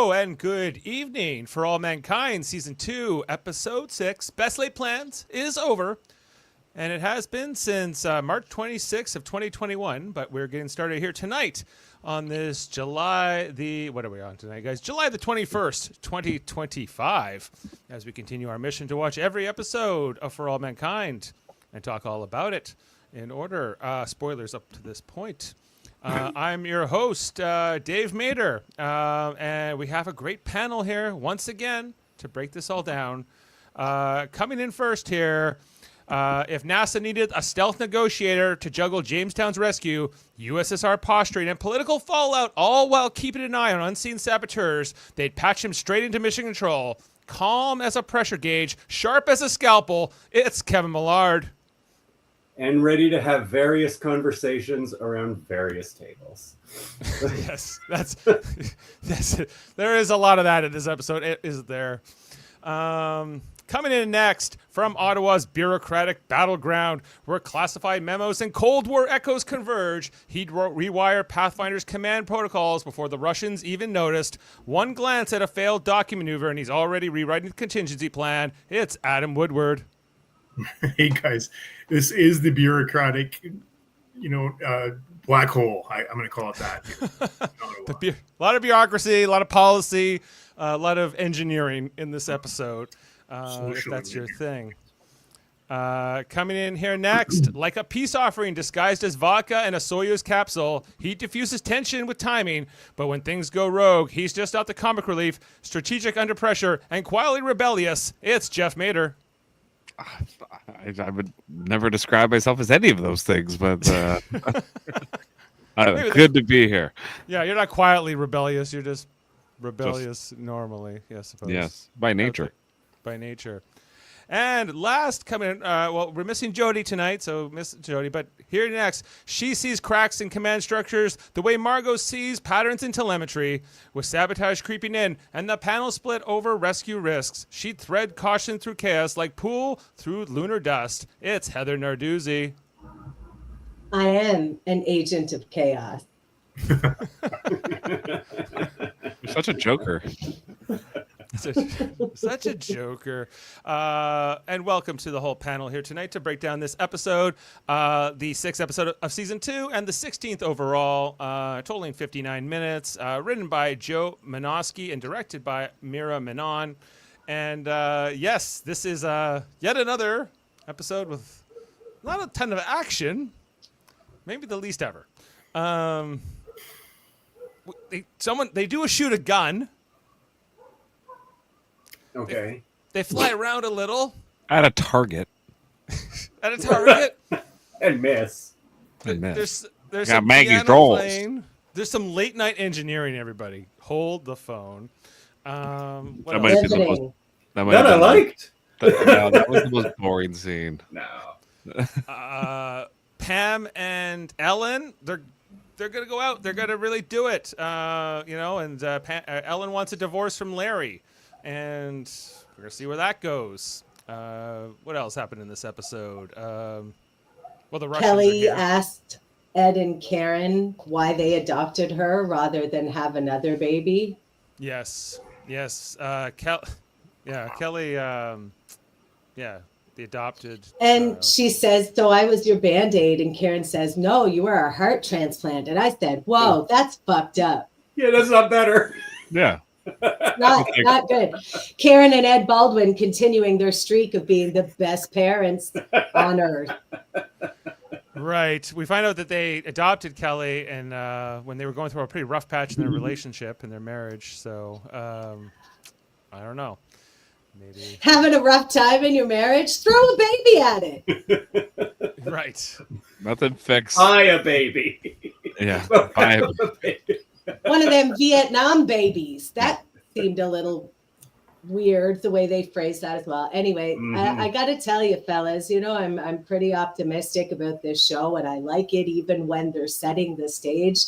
Hello and good evening. For All Mankind, Season 2, Episode 6, Best Laid Plans is over. And it has been since March 26th of 2021, but we're getting started here tonight on this what are we on tonight, guys? July the 21st, 2025, as we continue our mission to watch every episode of For All Mankind and talk all about it in order. Spoilers up to this point. I'm your host, Dave Mader, and we have a great panel here once again to break this all down. Coming in first here, if NASA needed a stealth negotiator to juggle Jamestown's rescue, USSR posturing, and political fallout, all while keeping an eye on unseen saboteurs, they'd patch him straight into mission control. Calm as a pressure gauge, sharp as a scalpel, it's Kevin Millard. And ready to have various conversations around various tables. Yes, that's there is a lot of that in this episode. It is there. Coming in next from Ottawa's bureaucratic battleground, where classified memos and Cold War echoes converge, he'd rewire Pathfinder's command protocols before the Russians even noticed. One glance at a failed document maneuver, and he's already rewriting the contingency plan. It's Adam Woodward. Hey guys, this is the bureaucratic, black hole. I'm going to call it that. A lot of bureaucracy, a lot of policy, a lot of engineering in this episode. If that's your thing. Coming in here next, like a peace offering disguised as vodka and a Soyuz capsule, he diffuses tension with timing, but when things go rogue, he's just out the comic relief, strategic under pressure, and quietly rebellious. It's Jeff Mader. I would never describe myself as any of those things, but good to be here. Yeah, you're not quietly rebellious. You're just rebellious normally, I suppose. Yes, by nature. Okay. By nature. And last coming in, we're missing Jody tonight, so miss Jody. But here next, she sees cracks in command structures the way Margot sees patterns in telemetry. With sabotage creeping in and the panel split over rescue risks, she'd thread caution through chaos like Poole through lunar dust. It's Heather Narduzzi. I am an agent of chaos. You're such a joker. Such a joker. And welcome to the whole panel here tonight to break down this episode, the 6th episode of Season 2 and the 16th overall, totaling 59 minutes, written by Joe Menosky and directed by Mira Menon. And yes, this is yet another episode with not a ton of action, maybe the least ever. They do shoot a gun. Okay. They fly around a little. At a target. At a target. And miss. There's Got some Maggie's piano rolls. playing. There's some late night engineering, everybody. Hold the phone. What That else? might be the most. That That I liked. That was the most boring scene. No. Pam and Ellen, they're gonna go out. They're gonna really do it. And Ellen wants a divorce from Larry. And we're going to see where that goes. What else happened in this episode? The Russians Kelly asked Ed and Karen why they adopted her rather than have another baby. Yes. Kelly, the adopted. And she says, so I was your Band-Aid. And Karen says, no, you were a heart transplant. And I said, whoa, that's fucked up. Yeah, that's not better. Yeah. Not good. Karen and Ed Baldwin continuing their streak of being the best parents on earth. Right. We find out that they adopted Kelly and when they were going through a pretty rough patch in their relationship and their marriage. So I don't know. Maybe having a rough time in your marriage, throw a baby at it. Right. Nothing fixed. Buy a baby. Yeah. Buy a baby. One of them Vietnam babies. That seemed a little weird the way they phrased that as well. Anyway, I got to tell you, fellas, I'm pretty optimistic about this show, and I like it even when they're setting the stage.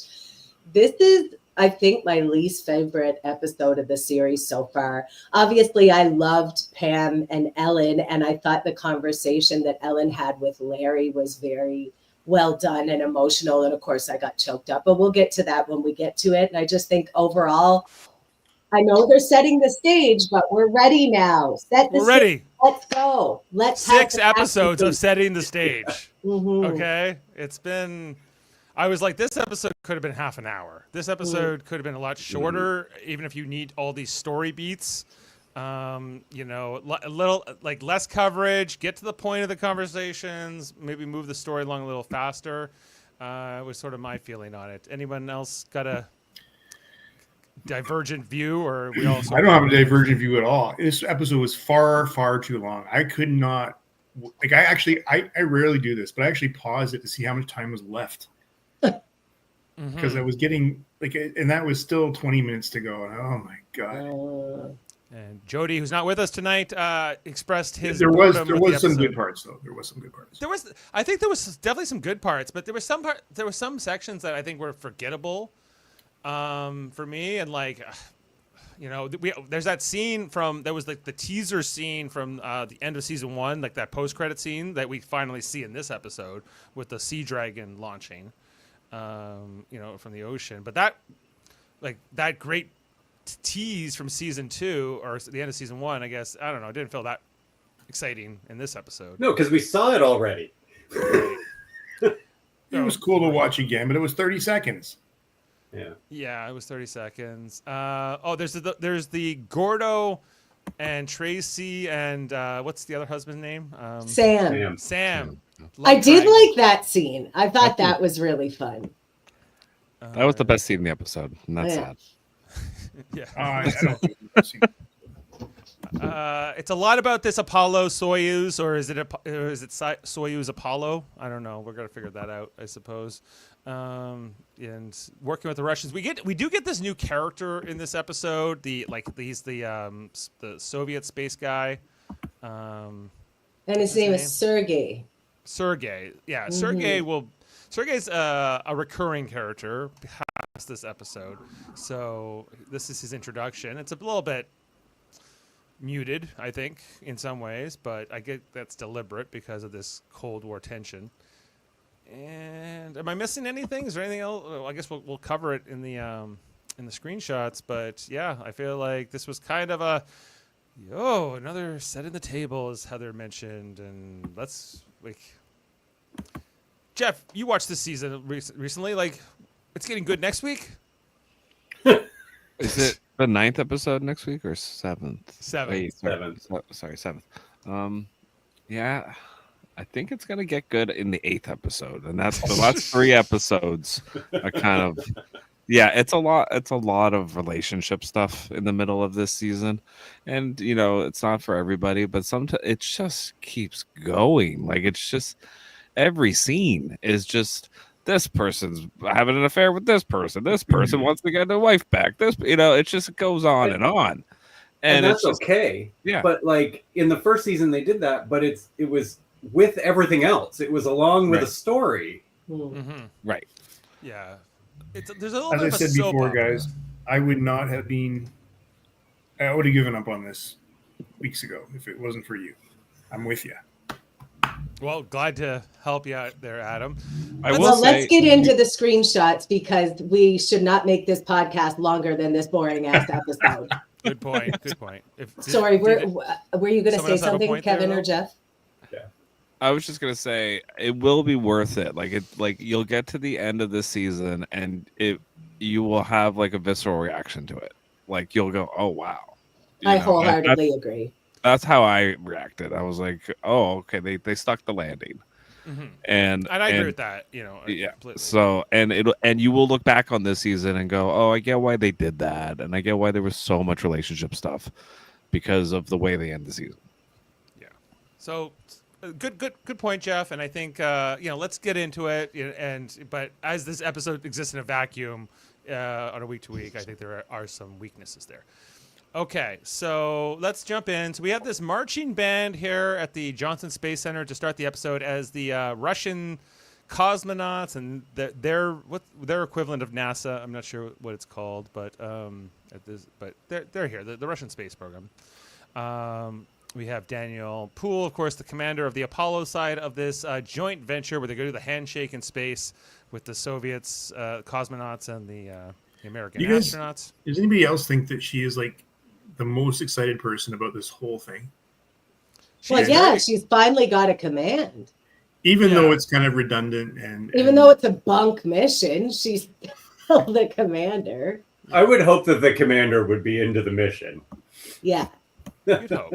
This is, I think, my least favorite episode of the series so far. Obviously, I loved Pam and Ellen, and I thought the conversation that Ellen had with Larry was very well done and emotional. And of course, I got choked up, but we'll get to that when we get to it. And I just think overall, I know they're setting the stage, but we're ready now. Set the We're stage. ready. Let's go. Let's have 6 the action episodes of scene. setting the stage. Mhm. Okay, it's been. I was like, this episode could have been half an hour. This episode could have been a lot shorter, even if you need all these story beats. You know, a little like less coverage, get to the point of the conversations, maybe move the story along a little faster. Was sort of my feeling on it. Anyone else got a divergent view, or we all? I don't have a divergent view at all. This episode was far, far too long. I could not. Like, I rarely do this, but I actually paused it to see how much time was left because I was getting like, and that was still 20 minutes to go. And oh my god! And Jody, who's not with us tonight, expressed his. There was boredom with the some good episode. parts though. There was some good parts. I think there was definitely some good parts, but there were some sections that I think were forgettable, for me. And like, you know, there's that scene there was like the teaser scene from the end of season 1, like that post-credit scene that we finally see in this episode with the sea dragon launching, you know, from the ocean. But that great tease from season 2 or the end of season 1, I guess, I don't know, it didn't feel that exciting in this episode. No, because we saw it already. It was cool to watch again, but it was 30 seconds. Yeah, it was 30 seconds. There's the Gordo and Tracy and what's the other husband's name? Sam. I Love did triangle. like that scene. I thought that was really fun. That was the best scene in the episode, and that's Yeah. sad. Yeah. I don't think we've seen it. It's a lot about this Apollo Soyuz, or is it Soyuz Apollo? I don't know. We're gonna figure that out, I suppose. And working with the Russians, we do get this new character in this episode. He's the Soviet space guy. And his name is Sergey. Sergey. Yeah, Sergey's a recurring character past this episode. So this is his introduction. It's a little bit muted, I think, in some ways, but I get that's deliberate because of this Cold War tension. And am I missing anything? Is there anything else? Well, I guess we'll cover it in the screenshots. But yeah, I feel like this was kind of another set in the table, as Heather mentioned, and let's like. Jeff, you watched this season recently. Like, it's getting good next week. Is it the 9th episode next week or 7th? 7th. Wait, sorry, 7th. Yeah, I think it's gonna get good in the 8th episode, and that's the last 3 episodes. Are kind of, yeah, it's a lot. It's a lot of relationship stuff in the middle of this season, and you know, it's not for everybody, but sometimes it just keeps going. Like it's just every scene is just. This person's having an affair with this person. This person wants to get their wife back. It just goes on and on. And that's it's just, okay. Yeah. But like in the first season, they did that, but it was with everything else. It was along with a story. Mm-hmm. Right. Yeah. There's a little As bit I of a said soap before, opera. guys, I would not have been. I would have given up on this weeks ago if it wasn't for you. I'm with you. Well, glad to help you out there, Adam. Let's get into the screenshots because we should not make this podcast longer than this boring ass episode. Good point. Sorry, were you going to say someone else have a something, point Kevin there, or Jeff? I was just gonna say it will be worth it. Like you'll get to the end of this season and you will have like a visceral reaction to it. Like you'll go, oh wow. I wholeheartedly agree. That's how I reacted. I was like, oh, okay, they stuck the landing. Mm-hmm. And I agree with that, Yeah. completely. So and you will look back on this season and go, oh, I get why they did that, and I get why there was so much relationship stuff because of the way they end the season. Yeah. So good point, Jeff. And I think let's get into it. But as this episode exists in a vacuum on a week to week, I think there are some weaknesses there. Okay, so let's jump in. So we have this marching band here at the Johnson Space Center to start the episode as the Russian cosmonauts and their equivalent of NASA. I'm not sure what it's called, but they're here, the Russian space program. We have Daniel Poole, of course, the commander of the Apollo side of this joint venture where they go to the handshake in space with the Soviets, cosmonauts, and the the American You guys- astronauts. Does anybody else think that she is like the most excited person about this whole thing? She Well, is yeah, very- she's finally got a command. Even Yeah. though it's kind of redundant Even though it's a bunk mission, she's still the commander. I would hope that the commander would be into the mission. Yeah. You'd hope.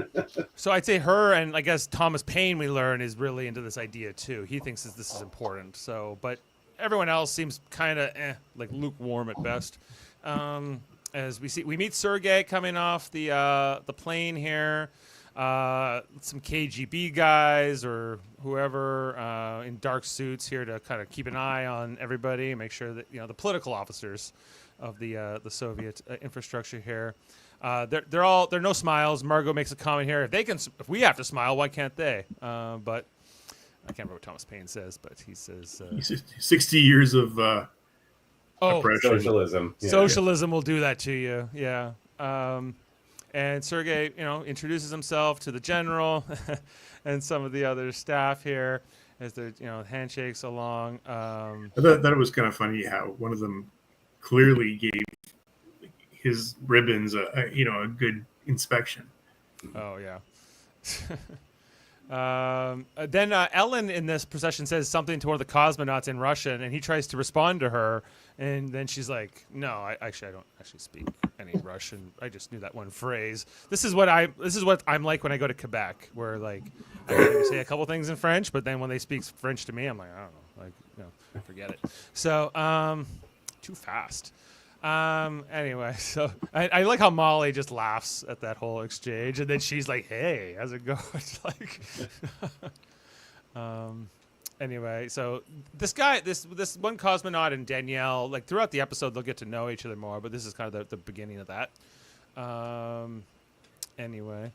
So I'd say her and I guess Thomas Paine, we learn, is really into this idea too. He thinks that this is important. So, but everyone else seems kind of like lukewarm at best. As we meet Sergei coming off the plane here. Some KGB guys or whoever in dark suits here to kind of keep an eye on everybody and make sure that the political officers of the Soviet infrastructure here. They're no smiles. Margot makes a comment here. If we have to smile, why can't they? But I can't remember what Thomas Paine says, but he says 60 years of oh, oppression. Socialism. Yeah. socialism will do that to you. Yeah. And Sergei, introduces himself to the general and some of the other staff here as they're, handshakes along. I thought it was kind of funny how one of them clearly gave his ribbons a good inspection. Oh yeah. Then Ellen in this procession says something to one of the cosmonauts in Russian, and he tries to respond to her, and then she's like, "No, I don't actually speak any Russian. I just knew that one phrase." This is what I'm like when I go to Quebec, where like I can maybe say a couple things in French, but then when they speak French to me, I'm like, I don't know, forget it. So too fast. Anyway, so I like how Molly just laughs at that whole exchange, and then she's like, "Hey, how's it going?" It's like, anyway, so this guy, this one cosmonaut and Danielle, like throughout the episode, they'll get to know each other more, but this is kind of the beginning of that. Anyway,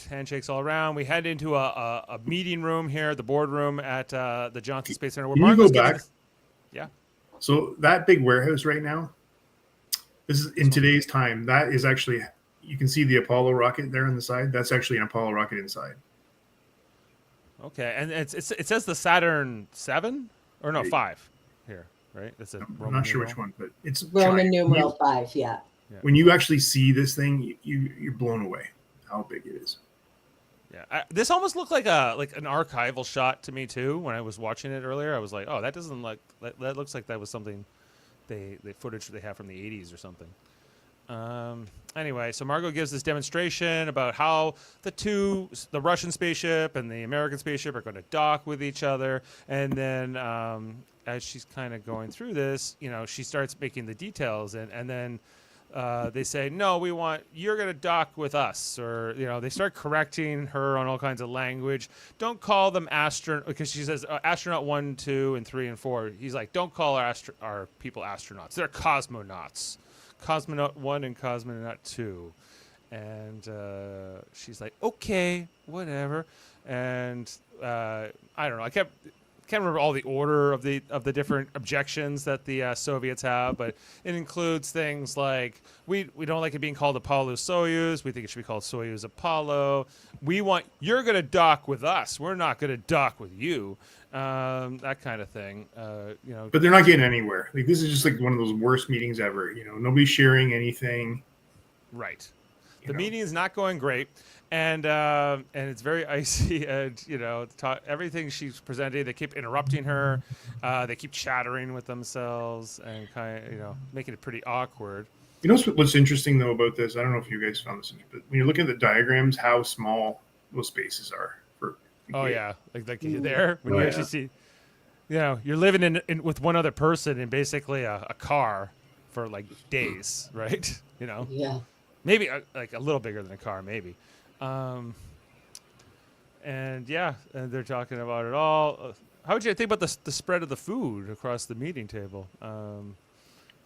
handshakes all around. We head into a meeting room here, the boardroom at the Johnson Space Center. Where Can you Marco's go getting back? Yeah. So that big warehouse right now, this is in today's time. That is actually, you can see the Apollo rocket there on the side. That's actually an Apollo rocket inside. Okay, and it says the Saturn 7 or no 5 here, right? It's a I'm Roman not sure numeral. which one, but it's Roman giant. numeral 5, yeah. When you actually see this thing, you're blown away how big it is. Yeah, this almost looked like an archival shot to me too. When I was watching it earlier, I was like, "Oh, that doesn't look that looks like that was something the footage they have from the '80s or something." Anyway, so Margot gives this demonstration about how the Russian spaceship and the American spaceship are going to dock with each other, and then as she's kind of going through this, she starts making the details, and then. They say, no, you're going to dock with us. Or, they start correcting her on all kinds of language. Don't call them astronaut, because she says astronaut 1, 2, and 3, and 4. He's like, don't call our people astronauts. They're cosmonauts. Cosmonaut 1 and cosmonaut 2. And she's like, okay, whatever. And I don't know. I can't remember all the order of the different objections that the Soviets have, but it includes things like we don't like it being called Apollo Soyuz. We think it should be called Soyuz Apollo. You're going to dock with us. We're not going to dock with you. That kind of thing. But they're not getting anywhere. Like this is just like one of those worst meetings ever. Nobody's sharing anything. Right. The meeting is not going great. And it's very icy, and everything she's presenting, they keep interrupting her, they keep chattering with themselves, and kind of making it pretty awkward. What's interesting though about this? I don't know if you guys found this, but when you look at the diagrams, how small those spaces are. Oh yeah, like there when you actually see, you're living in with one other person in basically a car for like days, right? Yeah. Maybe like a little bigger than a car, maybe. And they're talking about it all. How would you think about the spread of the food across the meeting table? You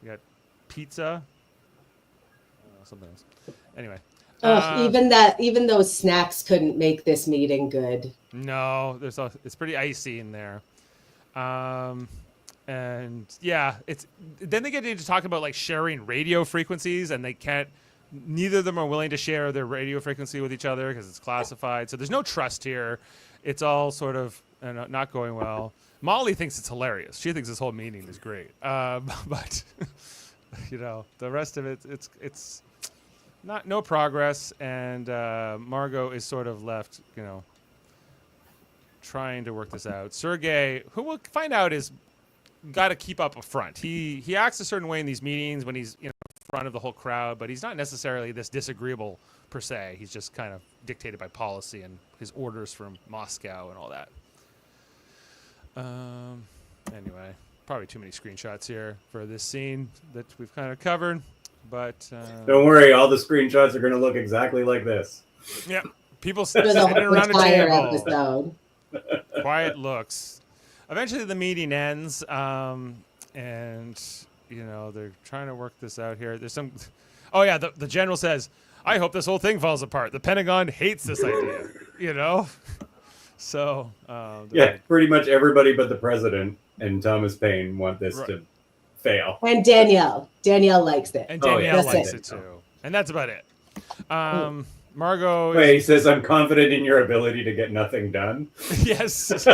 got pizza, something else. Anyway, Even those snacks couldn't make this meeting good. no, it's pretty icy in there. And then they get into talking about like sharing radio frequencies, and they can't. Neither of them are willing to share their radio frequency with each other because it's classified. So there's no trust here. It's all sort of and not going well. Molly thinks it's hilarious. She thinks this whole meeting is great. But the rest of it, it's no progress, and Margot is sort of left, trying to work this out. Sergey, who we'll find out is got to keep up a front. He acts a certain way in these meetings when he's in front of the whole crowd, but he's not necessarily this disagreeable per se. He's just kind of dictated by policy and his orders from Moscow and all that. Anyway, probably too many screenshots here for this scene that we've kind of covered, but don't worry, all the screenshots are going to look exactly like this. Yeah, people sitting around a table. Quiet looks. Eventually, the meeting ends, and they're trying to work this out here. There's some. Oh yeah, the general says, "I hope this whole thing falls apart. The Pentagon hates this idea." So pretty much everybody but the president and Thomas Paine want this to fail. And Danielle likes it. And Danielle likes it too. And that's about it. Margot. Wait, he says, "I'm confident in your ability to get nothing done." Yes.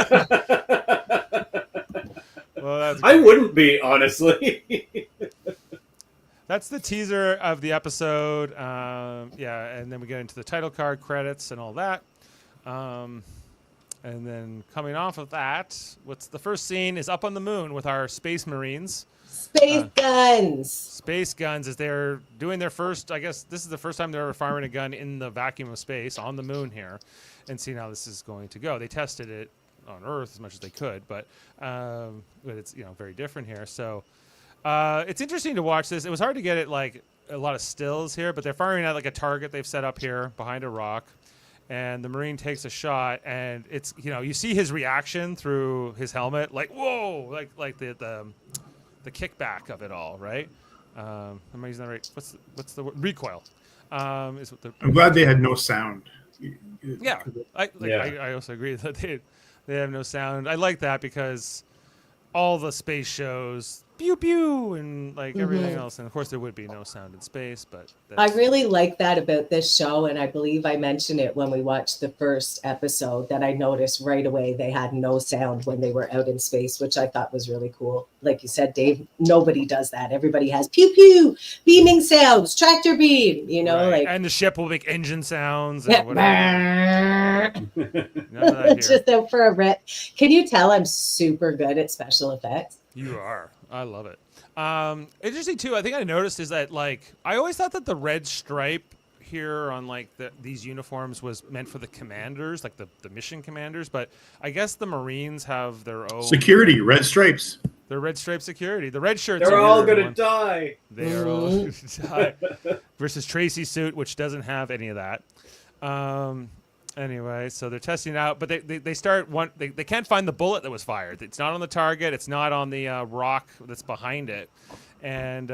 Well, I wouldn't be, honestly. That's the teaser of the episode. And then we get into the title card credits and all that. And then coming off of that, what's the first scene is up on the moon with our space marines. Space guns. Space guns, as they're doing their first, I guess this is the first time they're ever firing a gun in the vacuum of space on the moon here, and seeing how this is going to go. They tested it on Earth as much as they could, but it's very different here. So it's interesting to watch this. It was hard to get it like a lot of stills here, but they're firing at like a target they've set up here behind a rock, and the Marine takes a shot, and it's you see his reaction through his helmet, like whoa, like the kickback of it all, right? Am I using that right? What's the word? Recoil? Is what I'm glad they had no sound. Yeah, I also agree that they have no sound. I like that because all the space shows pew pew and like everything else, and of course there would be no sound in space, but I really like that about this show, and I believe I mentioned it when we watched the first episode, that I noticed right away they had no sound when they were out in space, which I thought was really cool. Like you said, Dave, nobody does that. Everybody has pew pew, beaming sounds, tractor beam, right. And the ship will make engine sounds and whatever. Just out for a rip. Can you tell I'm super good at special effects? You are. I love it. Interesting too. I think I noticed is that I always thought that the red stripe here on these uniforms was meant for the commanders, like the mission commanders. But I guess the Marines have their own security, red stripes. They're red stripe security. The red shirts. They're all gonna die. They are all gonna die. Versus Tracy's suit, which doesn't have any of that. Anyway, so they're testing it out, but they start they can't find the bullet that was fired. It's not on the target. It's not on the rock that's behind it, and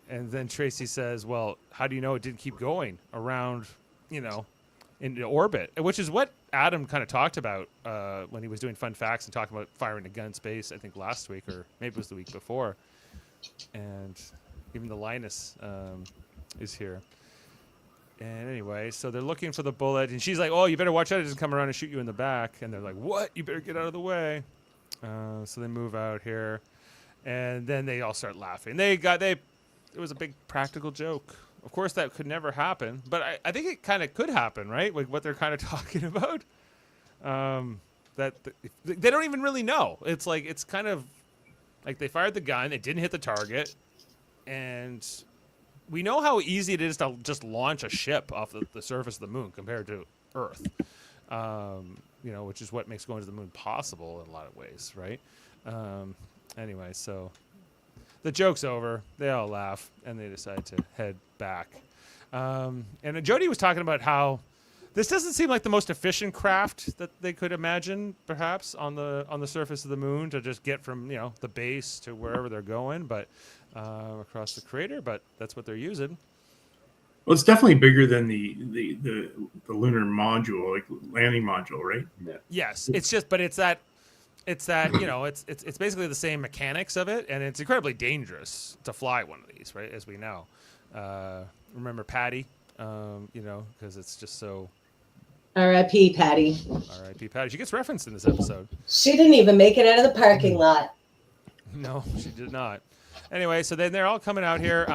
then Tracy says, "Well, how do you know it didn't keep going around, into orbit?" Which is what Adam kind of talked about when he was doing Fun Facts and talking about firing a gun in space. I think last week or maybe it was the week before, and even the Linus is here. And anyway, so they're looking for the bullet, and she's like, "Oh, you better watch out! It doesn't come around and shoot you in the back." And they're like, "What? You better get out of the way." So they move out here, and then they all start laughing. It was a big practical joke. Of course, that could never happen, but I think it kind of could happen, right? Like what they're kind of talking about. That they don't even really know. It's kind of like they fired the gun, it didn't hit the target, and we know how easy it is to just launch a ship off the surface of the moon compared to Earth, which is what makes going to the moon possible in a lot of ways, right? Anyway, so the joke's over. They all laugh, and they decide to head back. And Jody was talking about how this doesn't seem like the most efficient craft that they could imagine, perhaps, on the surface of the moon to just get from the base to wherever they're going, but across the crater. But that's what they're using. Well, it's definitely bigger than the lunar module, like landing module, right? Yeah. Yes, it's basically the same mechanics of it, and it's incredibly dangerous to fly one of these, right? As we know. Remember Patty, because it's just so R.I.P. Patty. R.I.P. Patty. She gets referenced in this episode. She didn't even make it out of the parking lot. No, she did not. Anyway, so then they're all coming out here.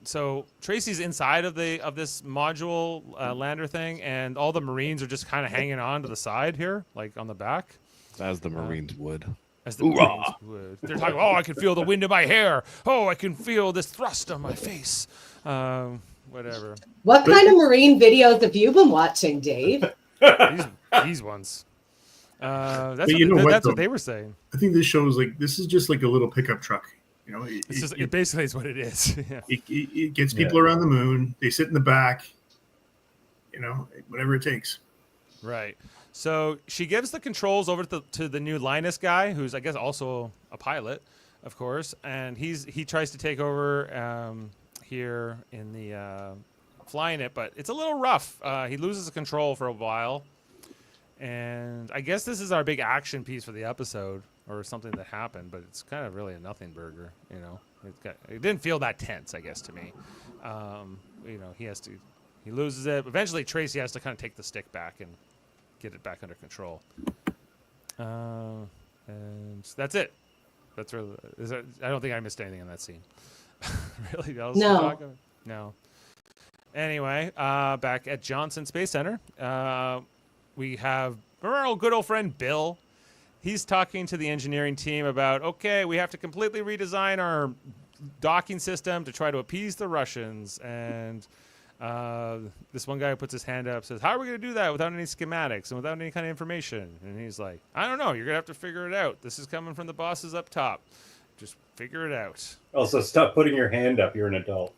So Tracy's inside of this module lander thing, and all the Marines are just kind of hanging on to the side here, like on the back. As the Marines would. As the Marines would. They're talking, oh, I can feel the wind in my hair. Oh, I can feel this thrust on my face. Whatever. What kind of Marine videos have you been watching, Dave? These ones. That's what they were saying. I think this shows this is just like a little pickup truck. You know, it basically is what it is. Yeah. It gets people around the moon. They sit in the back. You know, whatever it takes. Right. So she gives the controls over to the new Linus guy, who's I guess also a pilot, of course, and he tries to take over here in the flying it, but it's a little rough. He loses the control for a while, and I guess this is our big action piece for the episode, or something that happened, but it's kind of really a nothing burger. You know, it didn't feel that tense, I guess, to me. You know, he loses it. Eventually, Tracy has to kind of take the stick back and get it back under control. And that's it. That's really. I don't think I missed anything in that scene. Really? Else no. Anyway, back at Johnson Space Center, we have our good old friend Bill. He's talking to the engineering team about, okay, we have to completely redesign our docking system to try to appease the Russians. And this one guy puts his hand up, says, how are we going to do that without any schematics and without any kind of information? And he's like, I don't know. You're going to have to figure it out. This is coming from the bosses up top. Just figure it out. Also, stop putting your hand up. You're an adult.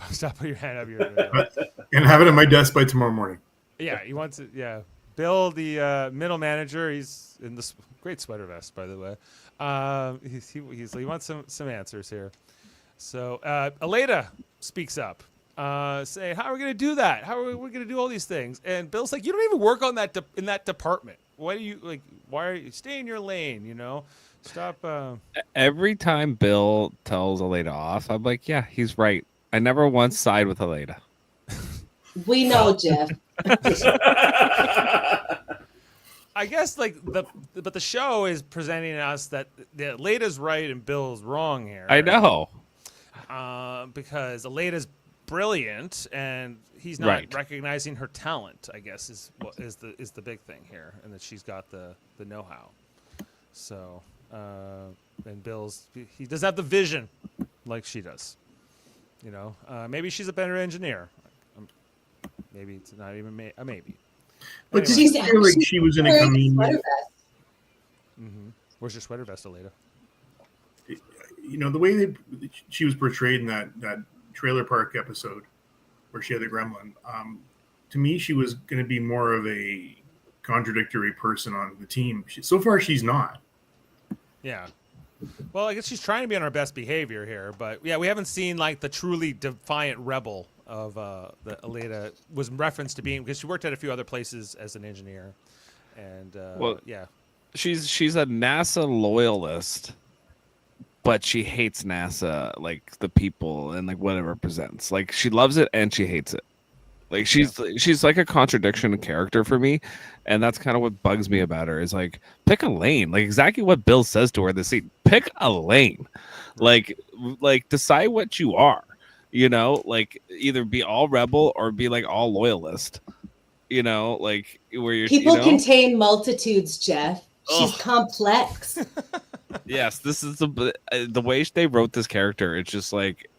Stop putting your hand up. You're an adult. And have it at my desk by tomorrow morning. Yeah, he wants it. Yeah. Bill, the middle manager, he's in this great sweater vest, by the way. He wants some answers here. So Aleda speaks up, saying, "How are we going to do that? How are we going to do all these things?" And Bill's like, "You don't even work on that in that department. Why do you like? Why are you stay in your lane? You know, stop." Every time Bill tells Aleda off, I'm like, "Yeah, he's right. I never once side with Aleda." We know, Jeff. I guess but the show is presenting us that Aleda's right and Bill's wrong here. I know. Because Aleda's brilliant and he's not recognizing her talent, I guess is the big thing here, and that she's got the know-how. So and he doesn't have the vision like she does. You know, maybe she's a better engineer. Maybe it's not even a maybe. But Anyway. did you feel like she was going to come in? Mm-hmm. Where's your sweater vest, Aleda? You know, the way that she was portrayed in that trailer park episode where she had the gremlin, to me, she was going to be more of a contradictory person on the team. So far, she's not. Yeah. Well, I guess she's trying to be on her best behavior here, but yeah, we haven't seen like the truly defiant rebel of that Aleda was referenced to being, because she worked at a few other places as an engineer, and yeah, she's a NASA loyalist, but she hates NASA, like the people and like what it represents. Like she loves it and she hates it. Like she's like a contradiction of character for me, and that's kind of what bugs me about her. Is like, pick a lane, like exactly what Bill says to her in the scene. Pick a lane, like decide what you are. You know, like either be all rebel or be like all loyalist. You know, like where you're. People contain multitudes, Jeff. She's complex. Yes, this is the way they wrote this character. It's just like,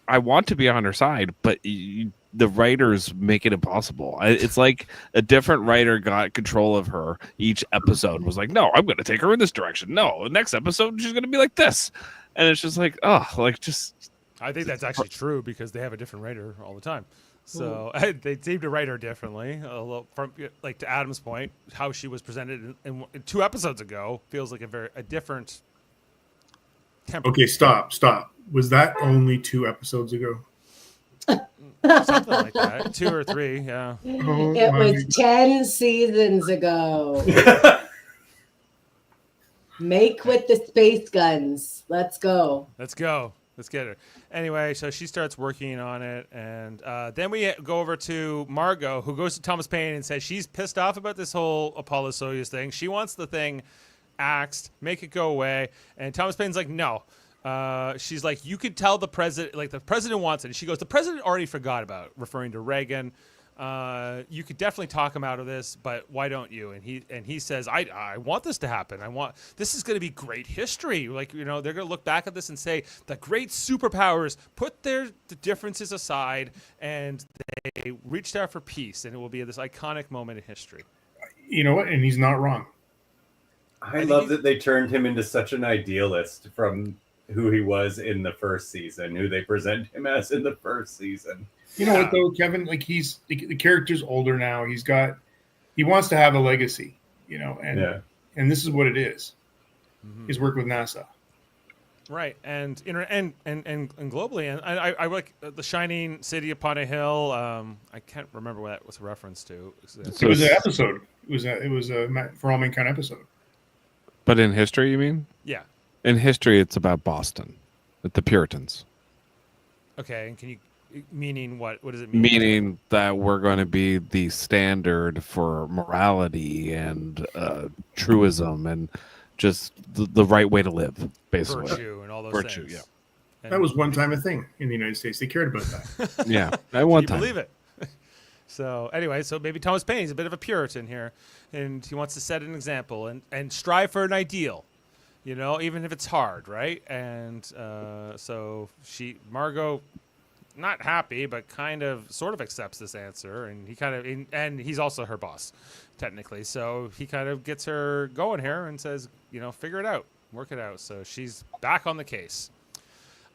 I want to be on her side, but the writers make it impossible. It's like a different writer got control of her each episode. Was like, no, I'm going to take her in this direction. No, next episode she's going to be like this, and it's just like, oh, like just. I think that's actually true because they have a different writer all the time. So they seem to write her differently. From like to Adam's point, how she was presented in 2 episodes ago feels like a different tempo. Okay, stop. Was that only 2 episodes ago? Something like that. 2 or 3, yeah. Oh, it was 10 seasons ago. Make with the space guns. Let's go. Let's go. Let's get her. Anyway, so she starts working on it, and then we go over to Margot, who goes to Thomas Paine and says she's pissed off about this whole Apollo-Soyuz thing. She wants the thing axed, make it go away, and Thomas Paine's like, no. She's like, you could tell the president, like the president wants it. And she goes, the president already forgot about it, referring to Reagan. You could definitely talk him out of this, but why don't you? And he says, I want this to happen. This is going to be great history. Like, they're going to look back at this and say the great superpowers put the differences aside and they reached out for peace, and it will be this iconic moment in history. You know what? And he's not wrong. I love that they turned him into such an idealist from who he was in the first season, who they present him as in the first season. You know what though, Kevin? Like the character's older now. He wants to have a legacy, and this is what it is. Mm-hmm. His work with NASA. Right, and globally, and I like The Shining City Upon a Hill. I can't remember what that was a reference to. It was an episode. It was a For All Mankind episode. But in history, you mean? Yeah. In history, it's about Boston, with the Puritans. Okay, and can you meaning what? What does it mean? Meaning that we're going to be the standard for morality and truism and just the right way to live, basically. Virtue and all those Virtue, things. yeah. And that was one time a thing in the United States. They cared about that. Yeah, at one time. Believe it. So anyway, so maybe Thomas Paine is a bit of a Puritan here, and he wants to set an example and strive for an ideal. Even if it's hard, right? And so Margot, not happy, but sort of accepts this answer, and and he's also her boss, technically. So he kind of gets her going here and says, figure it out, work it out. So she's back on the case.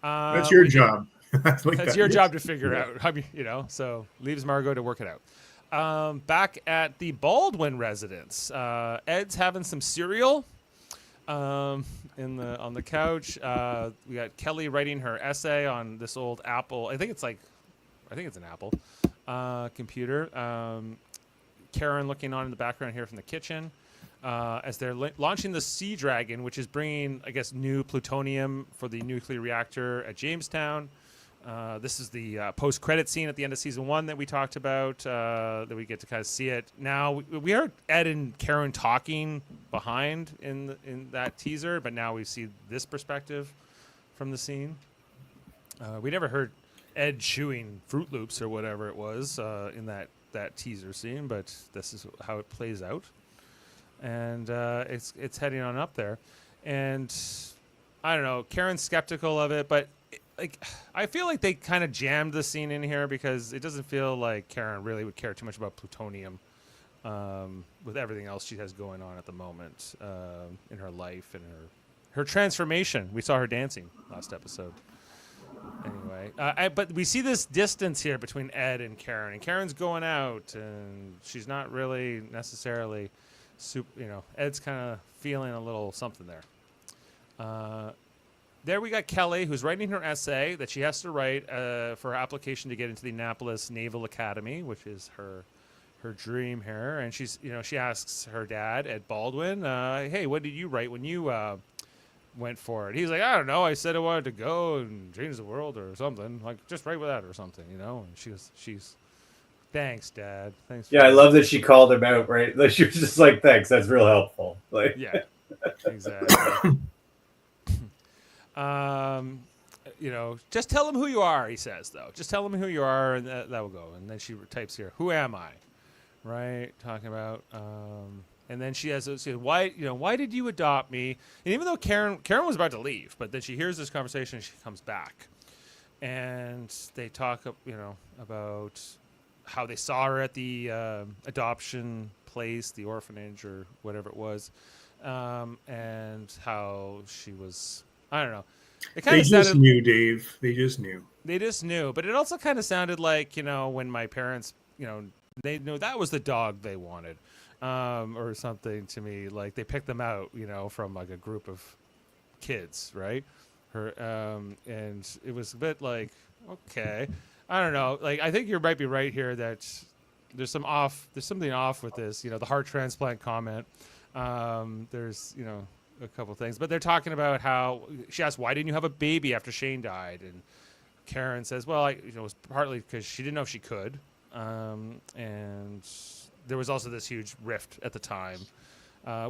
That's your job. That's your job to figure out. So leaves Margot to work it out. Back at the Baldwin residence, Ed's having some cereal. On the couch, we got Kelly writing her essay on this old Apple. I think it's an Apple computer. Karen looking on in the background here from the kitchen as they're launching the Sea Dragon, which is bringing, I guess, new plutonium for the nuclear reactor at Jamestown. This is the post-credit scene at the end of season 1 that we talked about, that we get to kind of see it. Now, we heard Ed and Karen talking behind in that teaser, but now we see this perspective from the scene. We never heard Ed chewing Fruit Loops or whatever it was in that teaser scene, but this is how it plays out. And it's heading on up there. And I don't know, Karen's skeptical of it, but I feel like they kind of jammed the scene in here because it doesn't feel like Karen really would care too much about plutonium with everything else she has going on at the moment in her life and her transformation. We saw her dancing last episode. Anyway, but we see this distance here between Ed and Karen's going out, and she's not really necessarily Ed's kind of feeling a little something there. There we got Kelly, who's writing her essay that she has to write for her application to get into the Annapolis Naval Academy, which is her dream here. And she asks her dad, Ed Baldwin, hey, what did you write when you went for it? He's like, I don't know. I said I wanted to go and change the world or something. Like, just write with that or something, And she's, thanks, Dad. Thanks. Yeah, I love that she called him out, right? Like, she was just like, thanks. That's real helpful. Like, yeah, exactly. Just tell him who you are, he says, though. Just tell him who you are, and that will go. And then she types here, who am I? Right? Talking about, and then she says, why did you adopt me? And even though Karen was about to leave, but then she hears this conversation, and she comes back. And they talk, about how they saw her at the adoption place, the orphanage or whatever it was, and how she was... I don't know. They just knew, Dave. They just knew. They just knew. But it also kind of sounded like, when my parents, they knew that was the dog they wanted or something to me. Like they picked them out, from like a group of kids, right? And it was a bit like, okay. I don't know. Like, I think you might be right here that there's something off with this, the heart transplant comment. There's, a couple things, but they're talking about how she asked, "Why didn't you have a baby after Shane died?" And Karen says, "Well, it was partly because she didn't know if she could, and there was also this huge rift at the time."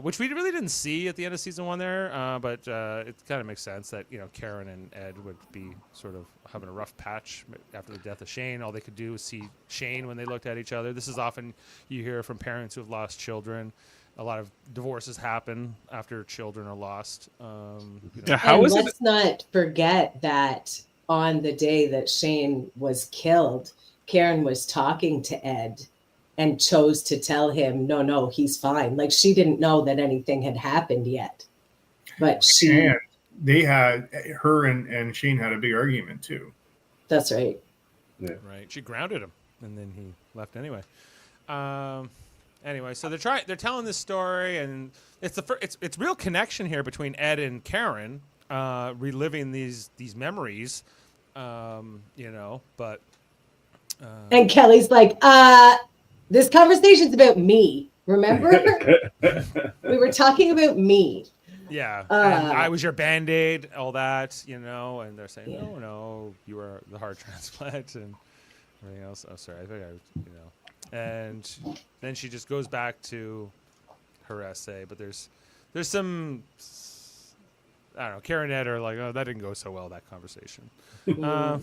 Which we really didn't see at the end of season 1 there, but it kind of makes sense that Karen and Ed would be sort of having a rough patch after the death of Shane. All they could do was see Shane when they looked at each other. This is often you hear from parents who have lost children. A lot of divorces happen after children are lost. Let's not forget that on the day that Shane was killed, Karen was talking to Ed and chose to tell him, no, he's fine. Like, she didn't know that anything had happened yet. But and they had, her and Shane had a big argument too. That's right. Yeah. Right. She grounded him, and then he left anyway. Anyway, so they're telling this story, and it's real connection here between Ed and Karen, reliving these memories, but. And Kelly's like, this conversation's about me. Remember? We were talking about me. Yeah. And I was your Band-Aid, all that, and they're saying, no, you were the heart transplant and everything else. Oh, sorry. I think and then she just goes back to her essay, but there's some, I don't know, Karen and Ed are like, oh, that didn't go so well, that conversation. A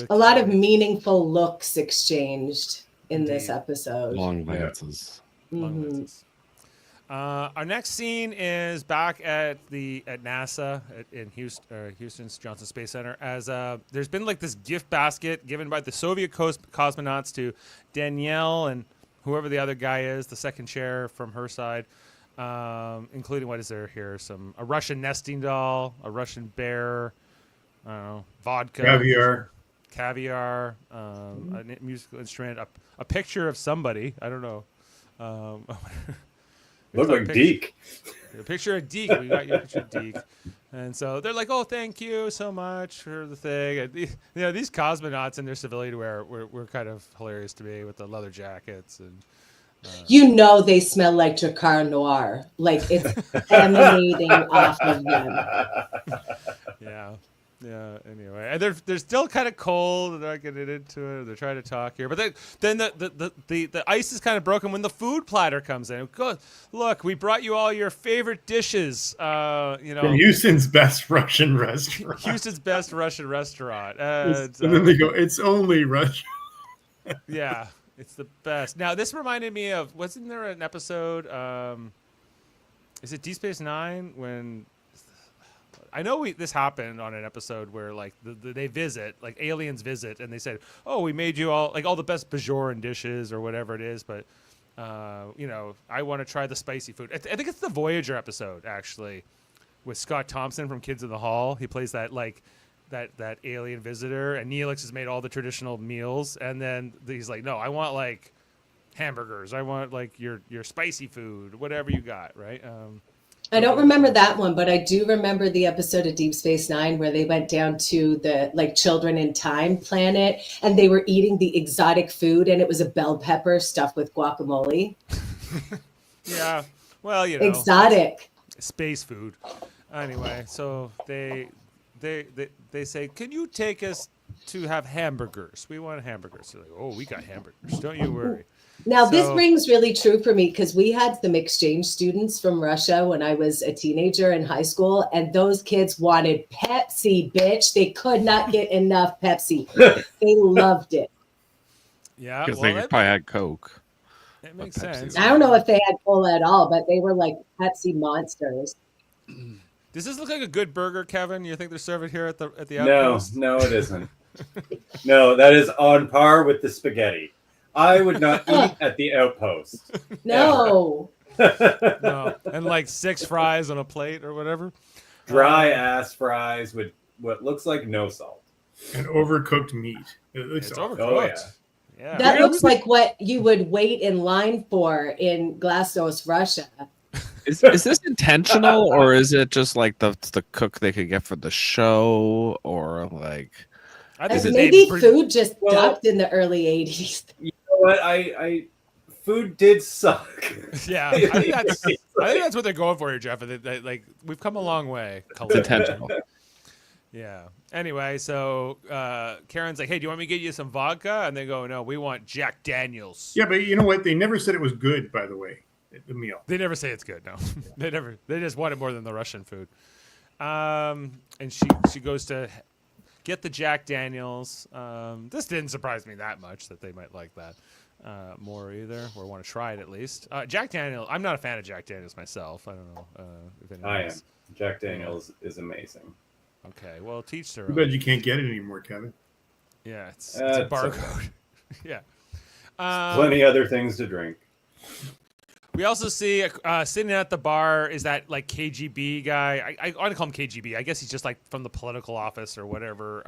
lot of meaningful looks exchanged in this episode. Long glances. Our next scene is back at NASA in Houston's Johnson Space Center, as there's been like this gift basket given by the Soviet cosmonauts to Danielle and whoever the other guy is, the second chair from her side, including, what is there here? A Russian nesting doll, a Russian bear, I don't know, vodka, caviar, a musical instrument, a picture of somebody. I don't know. Look like Deke. A picture of Deke. We got your picture of Deke. And so they're like, oh, thank you so much for the thing. And these cosmonauts in their civilian wear were kind of hilarious to me with the leather jackets. And they smell like Drakkar Noir. Like, it's emanating off of them. Yeah. Anyway, and they're still kind of cold. They're not getting into it. They're trying to talk here, but then the ice is kind of broken when the food platter comes in. It goes, look, we brought you all your favorite dishes. From Houston's best Russian restaurant. Houston's best Russian restaurant. And then they go, it's only Russian. Yeah, it's the best. Now this reminded me of, wasn't there an episode? Is it Deep Space Nine when? I know this happened on an episode where like they visit, like aliens visit, and they said, "Oh, we made you all the best Bajoran dishes or whatever it is," but I want to try the spicy food. I think it's the Voyager episode actually, with Scott Thompson from Kids in the Hall. He plays that that alien visitor, and Neelix has made all the traditional meals, and then he's like, "No, I want like hamburgers. I want like your spicy food, whatever you got, right?" I don't remember that one, but I do remember the episode of Deep Space Nine where they went down to the Children in Time planet, and they were eating the exotic food, and it was a bell pepper stuffed with guacamole. Yeah, well, exotic space food. Anyway, so they say, "Can you take us to have hamburgers? We want hamburgers." They're like, "Oh, we got hamburgers. Don't you worry." Now, this rings really true for me because we had some exchange students from Russia when I was a teenager in high school, and those kids wanted Pepsi, bitch. They could not get enough Pepsi. They loved it. Yeah, because they probably had Coke. That makes sense. I don't know if they had cola at all, but they were like Pepsi monsters. Does this look like a good burger, Kevin? You think they're serving here at the Outpost? No, it isn't. No, that is on par with the spaghetti. I would not eat at the Outpost. No. No. And like 6 fries on a plate or whatever. Dry ass fries with what looks like no salt. And overcooked meat. It's overcooked. Oh, yeah. That looks like what you would wait in line for in Glasnost, Russia. Is this intentional, or is it just like the cook they could get for the show, or like? Maybe food just stopped in the early 80s. You know what? I food did suck. Yeah, I think that's what they're going for here, Jeff. Like we've come a long way. It's intentional. Yeah. Anyway, so Karen's like, "Hey, do you want me to get you some vodka?" And they go, "No, we want Jack Daniels." Yeah, but you know what? They never said it was good, by the way, the meal. They never say it's good. No, they never. They just want it more than the Russian food. And she goes to get the Jack Daniels. This didn't surprise me that much that they might like that more either, or want to try it at least. Jack Daniels. I'm not a fan of Jack Daniels myself. I don't know if anyone I am. else. Jack Daniels is amazing. Okay, well, teach their Too own. bad you can't get it anymore, Kevin. Yeah, it's a barcode. Okay. Yeah. Plenty other things to drink. We also see sitting at the bar is that like KGB guy. I want to call him KGB. I guess he's just like from the political office or whatever.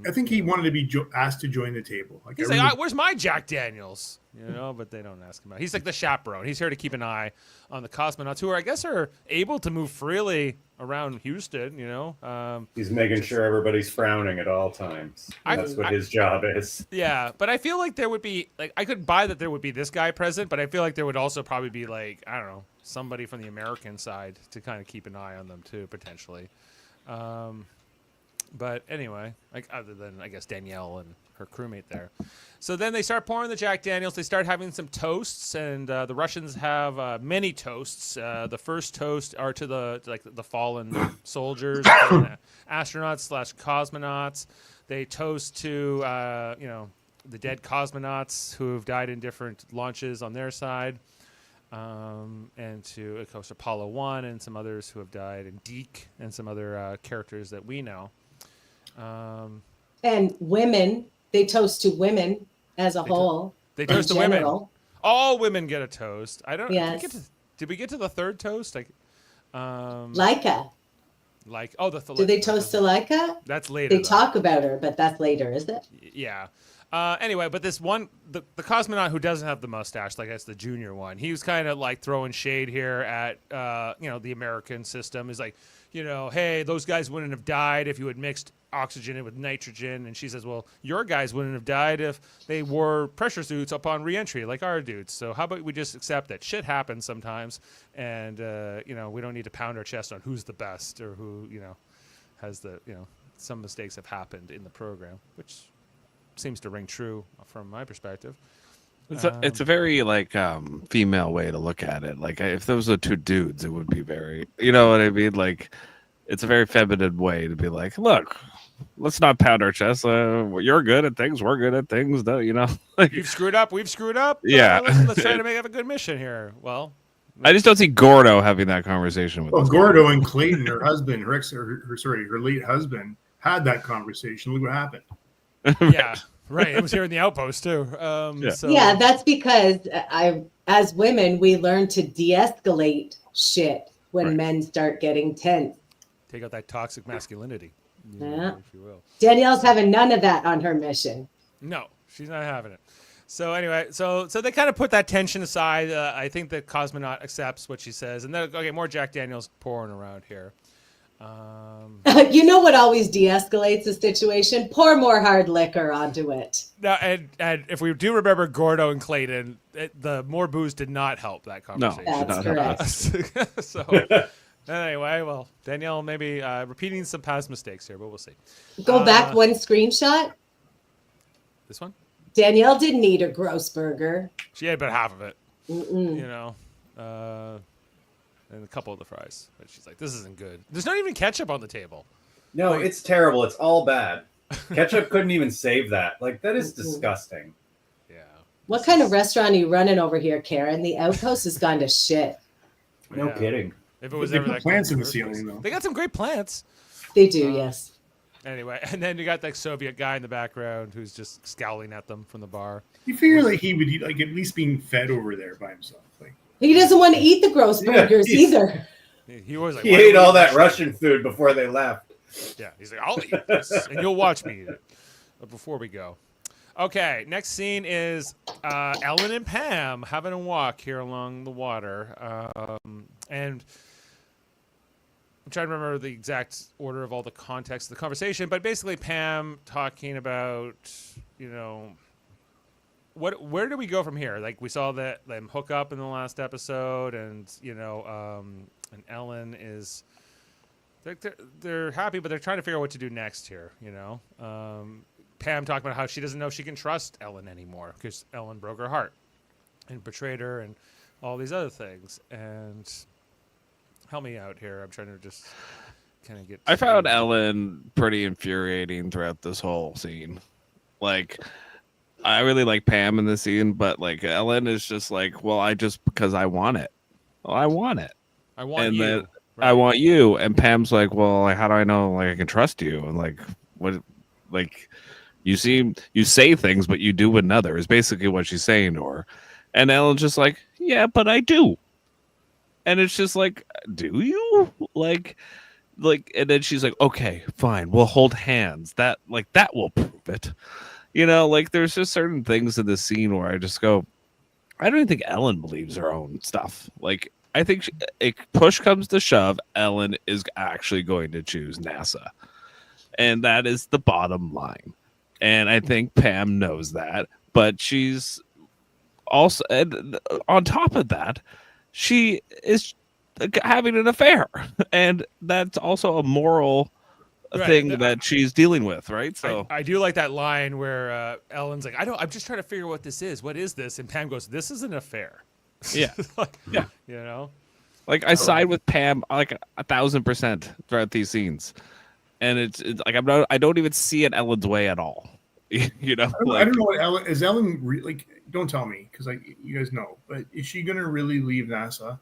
I think he wanted to be asked to join the table. Like, He's like, "Where's my Jack Daniels?" You know, but they don't ask him out. He's like the chaperone. He's here to keep an eye on the cosmonauts, who I guess are able to move freely around Houston. You know, He's making sure everybody's frowning at all times. That's what his job is. yeah, but I feel like there would be like I could buy that there would be this guy present, but I feel like there would also probably be like I don't know somebody from the American side to kind of keep an eye on them too potentially. But anyway, like other than I guess Danielle and her crewmate there. So then they start pouring the Jack Daniels. They start having some toasts, and the Russians have many toasts. The first toast are to the fallen soldiers, astronauts / cosmonauts. They toast to the dead cosmonauts who have died in different launches on their side, and to of course Apollo 1 and some others who have died, and Deke and some other characters that we know. And women, they toast to women as a whole. They toast to women. All women get a toast. I don't. Yes. Did we get to the third toast? Laika. Do they toast to Laika? That's later. They talk about her, but that's later, is it? Yeah. Anyway, but this one, the cosmonaut who doesn't have the mustache, like that's the junior one, he was kind of like throwing shade here at, the American system. Is like, hey, those guys wouldn't have died if you had mixed oxygen with nitrogen. And she says, well, your guys wouldn't have died if they wore pressure suits upon reentry like our dudes. So how about we just accept that shit happens sometimes, and we don't need to pound our chest on who's the best or who has the some mistakes have happened in the program, which seems to ring true from my perspective. It's a very female way to look at it. Like if those were two dudes, it would be very, you know what I mean? Like it's a very feminine way to be like, look, let's not pound our chest. You're good at things. We're good at things. Like, you've screwed up. We've screwed up. Yeah. Let's try to have a good mission here. Well, I just don't see Gordo having that conversation with. Well, Gordo and Clayton, her husband, her late husband, had that conversation. Look what happened. Yeah. Right, it was here in the outpost too. Yeah, that's because as women, we learn to de-escalate shit when men start getting tense. Take out that toxic masculinity, yeah. if you will. Danielle's having none of that on her mission. No, she's not having it. So anyway, so they kind of put that tension aside. I think the cosmonaut accepts what she says, and then more Jack Daniels pouring around here. You know what always de-escalates a situation? Pour more hard liquor onto it. Now, and if we do remember Gordo and Clayton, the more booze did not help that conversation. No, that's correct. So anyway, well, Danielle maybe repeating some past mistakes here, but we'll see. Go back one screenshot. This one? Danielle didn't eat her Grossburger. She ate about half of it. And a couple of the fries. But she's like, this isn't good. There's not even ketchup on the table. No, it's terrible. It's all bad. Ketchup couldn't even save that. Like, that is disgusting. Yeah. What kind of restaurant are you running over here, Karen? The outpost has gone to shit. No kidding. If it was they ever put that plants in the ceiling, though. They got some great plants. They do, yes. Anyway, and then you got that Soviet guy in the background who's just scowling at them from the bar. You figure like he would at least being fed over there by himself. He doesn't want to eat the Grossburgers either. He was like, he ate all that Russian food before they left. Yeah, he's like, I'll eat this, and you'll watch me eat it. But before we go, okay, next scene is Ellen and Pam having a walk here along the water, and I'm trying to remember the exact order of all the context of the conversation, but basically Pam talking about, where do we go from here? Like we saw that them hook up in the last episode, and and Ellen is they're happy, but they're trying to figure out what to do next here. Pam talking about how she doesn't know if she can trust Ellen anymore because Ellen broke her heart and betrayed her, and all these other things. And help me out here. I'm trying to just kind of get. I found Ellen pretty infuriating throughout this whole scene. Like, I really like Pam in the scene, but like Ellen is just like, well, because I want it. Well, I want it. I want and you. Then, right. I want you. And Pam's like, well, like, how do I know like I can trust you? And like, what? Like, you say things, but you do another. Is basically what she's saying to her. And Ellen's just like, yeah, but I do. And it's just like, do you? Like, and then she's like, okay, fine, we'll hold hands. That will prove it. Like there's just certain things in this scene where I just go, I don't even think Ellen believes her own stuff. Like, I think push comes to shove, Ellen is actually going to choose NASA. And that is the bottom line. And I think Pam knows that, but she's also, and on top of that, she is having an affair, and that's also a moral thing that she's dealing with, right? So I do like that line where Ellen's like, I'm just trying to figure what this is. What is this? And Pam goes, this is an affair. Yeah. Yeah. Like I side with Pam like 1,000% throughout these scenes, and it's like I don't even see it Ellen's way at all. I don't know what Ellen is. Ellen like, don't tell me because you guys know, but is she gonna really leave NASA?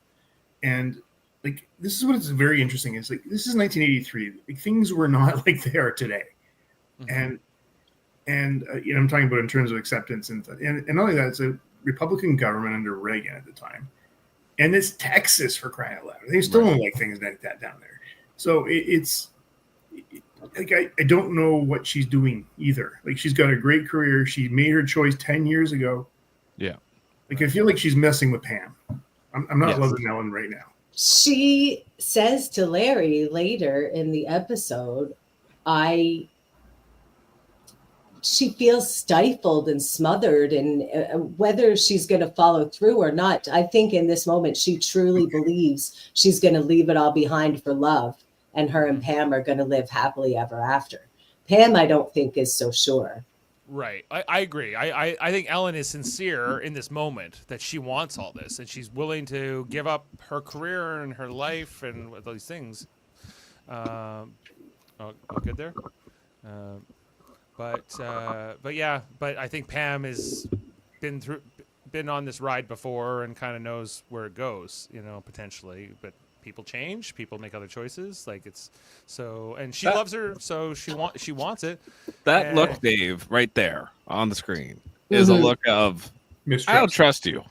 And like, this is what is very interesting. Is like, this is 1983. Like, things were not like they are today, and I'm talking about in terms of acceptance and not only that, it's a Republican government under Reagan at the time, and it's Texas, for crying out loud. They still don't like things like that down there. So it's like I don't know what she's doing either. Like, she's got a great career. She made her choice 10 years ago. Yeah. Like, I feel like she's messing with Pam. I'm not loving Ellen right now. She says to Larry later in the episode, she feels stifled and smothered, and whether she's going to follow through or not, I think in this moment she truly believes she's going to leave it all behind for love, and her and Pam are going to live happily ever after. Pam, I don't think, is so sure. Right. I agree. I think Ellen is sincere in this moment that she wants all this, and she's willing to give up her career and her life and those things. Good there? But I think Pam has been on this ride before and kind of knows where it goes, potentially. But people change, people make other choices. Like, it's so, and she loves her, so she wants it. That look, Dave, right there on the screen is a look of mistrust. I don't trust you.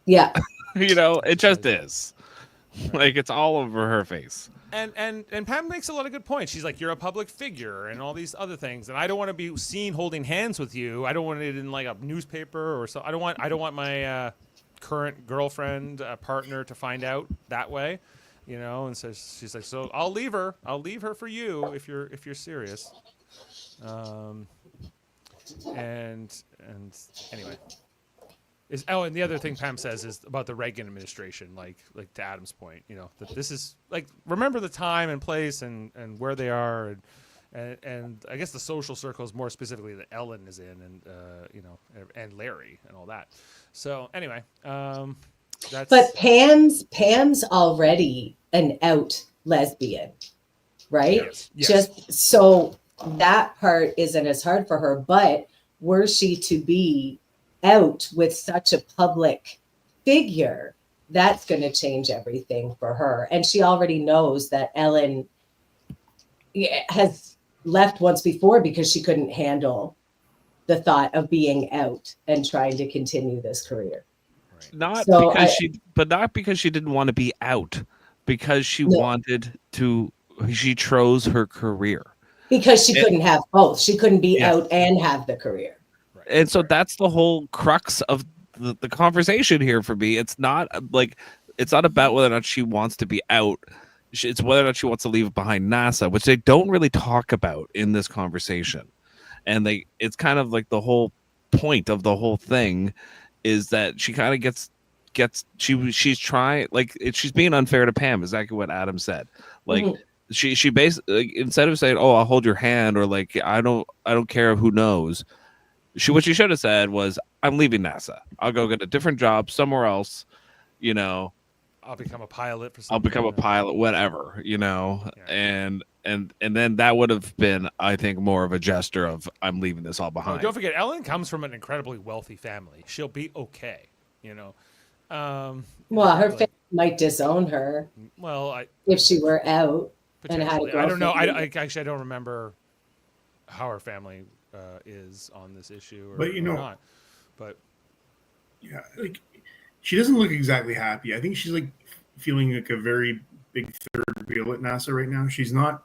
Yeah. It just is. Like, it's all over her face. And Pam makes a lot of good points. She's like, you're a public figure and all these other things, and I don't want to be seen holding hands with you. I don't want it in like a newspaper or so. I don't want my current girlfriend partner to find out that way, And so she's like, so I'll leave her for you if you're serious. And anyway. And the other thing Pam says is about the Reagan administration, like to Adam's point, that this is like, remember the time and place and where they are, and I guess the social circles more specifically that Ellen is in, and Larry and all that. So anyway, that's. But Pam's already an out lesbian, right? Yes. Just so that part isn't as hard for her, but were she to be out with such a public figure, that's going to change everything for her. And she already knows that Ellen has left once before because she couldn't handle the thought of being out and trying to continue this career. Not because she didn't want to be out, because she wanted to. She chose her career because she couldn't have both. She couldn't be out and have the career. And so that's the whole crux of the conversation here for me. It's not about whether or not she wants to be out. It's whether or not she wants to leave behind NASA, which they don't really talk about in this conversation. And it's kind of like the whole point of the whole thing is that she kind of she's trying, like, she's being unfair to Pam, exactly what Adam said. Like, she basically, like, instead of saying, "Oh, I'll hold your hand," or like, I don't care who knows, what she should have said was, "I'm leaving NASA. I'll go get a different job somewhere else, you know. I'll become a pilot for something. I'll become a pilot, whatever, you know." Yeah. And then that would have been, I think, more of a gesture of, I'm leaving this all behind. Don't forget, Ellen comes from an incredibly wealthy family. She'll be okay, you know. Well, her family might disown her. Well, if she were out and had a I don't know. girlfriend. I don't remember how her family is on this issue, But or not. But yeah, like, she doesn't look exactly happy. I think she's like feeling like a very big third wheel at NASA right now. She's not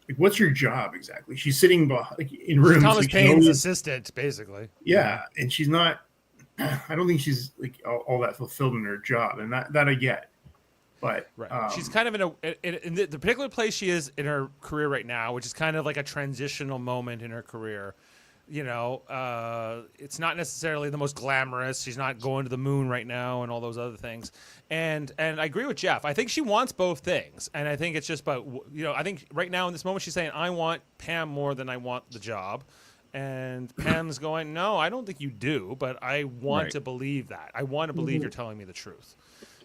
like, what's your job exactly? She's sitting behind, like, in rooms. Thomas like, Paine's assistant, basically. Yeah, and she's not. I don't think she's like all that fulfilled in her job, and that I get. But right, she's kind of in the particular place she is in her career right now, which is kind of like a transitional moment in her career. You know, it's not necessarily the most glamorous. She's not going to the moon right now and all those other things. And I agree with Jeff. I think she wants both things. And I think it's just about, you know, I think right now in this moment she's saying, I want Pam more than I want the job. And Pam's going, no, I don't think you do, but I want to believe that. I want to believe you're telling me the truth,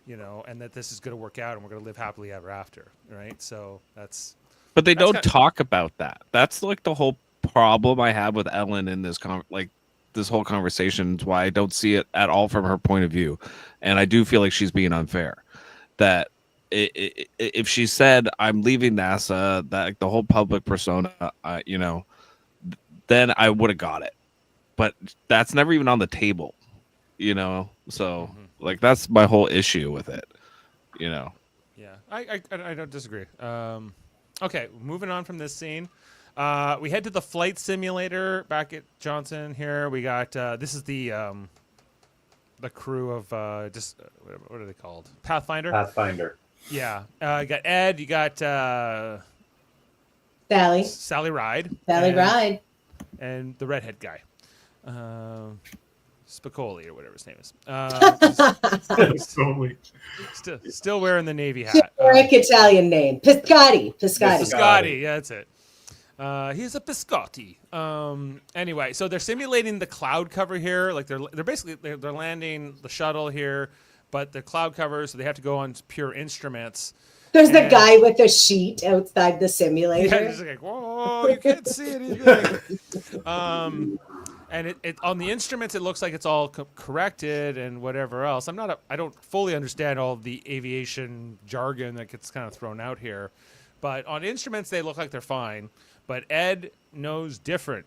you know, and that this is going to work out and we're going to live happily ever after, right? So that's... But they don't talk about that. That's like the whole problem I have with Ellen in this this whole conversation. Is why I don't see it at all from her point of view, and I do feel like she's being unfair. That if she said, "I'm leaving NASA," that, like, the whole public persona, you know, then I would have got it. But that's never even on the table, you know. So like, that's my whole issue with it, you know. Yeah, I don't disagree. Okay, moving on from this scene. We head to the flight simulator back at Johnson here. We got this is the crew of what are they called? Pathfinder. Yeah. You got Ed. You got Sally Ride. And the redhead guy, Spicoli or whatever his name is. Still wearing the Navy hat. Generic Italian name, Piscotti. Yeah, that's it. He's a biscotti. Anyway, so they're simulating the cloud cover here. Like they're basically they're landing the shuttle here, but the cloud cover, so they have to go on pure instruments. There's the guy with a sheet outside the simulator. Yeah, he's like, whoa, you can't see anything. And it on the instruments, it looks like it's all corrected and whatever else. I don't fully understand all the aviation jargon that gets kind of thrown out here, but on instruments they look like they're fine. But Ed knows different.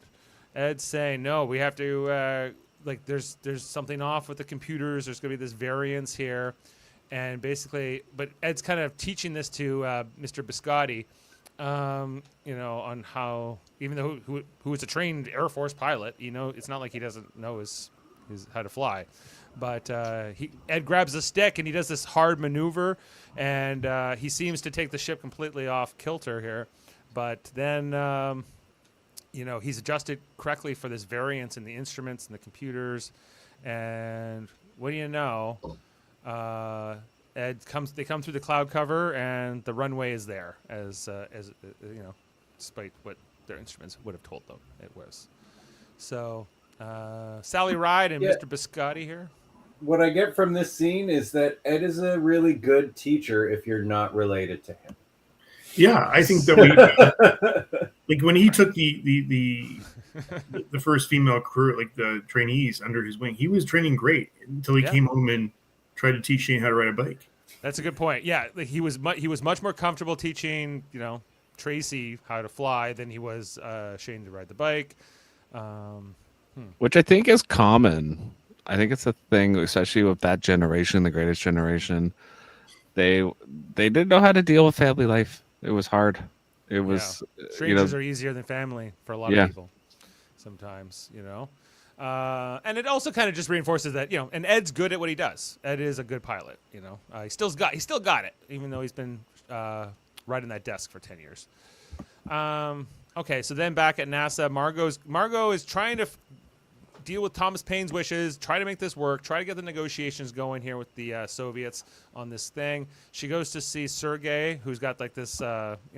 Ed's saying, no, we have to, like, there's something off with the computers. There's going to be this variance here. And basically, but Ed's kind of teaching this to Mr. Biscotti, you know, on how, even though who is a trained Air Force pilot, you know, it's not like he doesn't know his how to fly. But Ed grabs a stick and he does this hard maneuver, and he seems to take the ship completely off kilter here. But then, you know, he's adjusted correctly for this variance in the instruments and the computers. And what do you know? They come through the cloud cover, and the runway is there, as you know, despite what their instruments would have told them it was. So, Sally Ride and Mr. Biscotti here. What I get from this scene is that Ed is a really good teacher if you're not related to him. Yeah, I think that like when he took the first female crew, like the trainees under his wing, he was training great until he came home and tried to teach Shane how to ride a bike. That's a good point. Yeah, he was much more comfortable teaching, you know, Tracy how to fly than he was Shane to ride the bike. Which I think is common. I think it's a thing, especially with that generation, the greatest generation. They didn't know how to deal with family life. It was hard. It was strangers are easier than family for a lot of people. Sometimes, you know. And it also kind of just reinforces that, you know, and Ed's good at what he does. Ed is a good pilot, you know. He still got it, even though he's been riding that desk for 10 years. Okay, so then back at NASA, Margot is trying to deal with Thomas Paine's wishes, try to make this work, try to get the negotiations going here with the Soviets on this thing. She goes to see Sergei, who's got like this,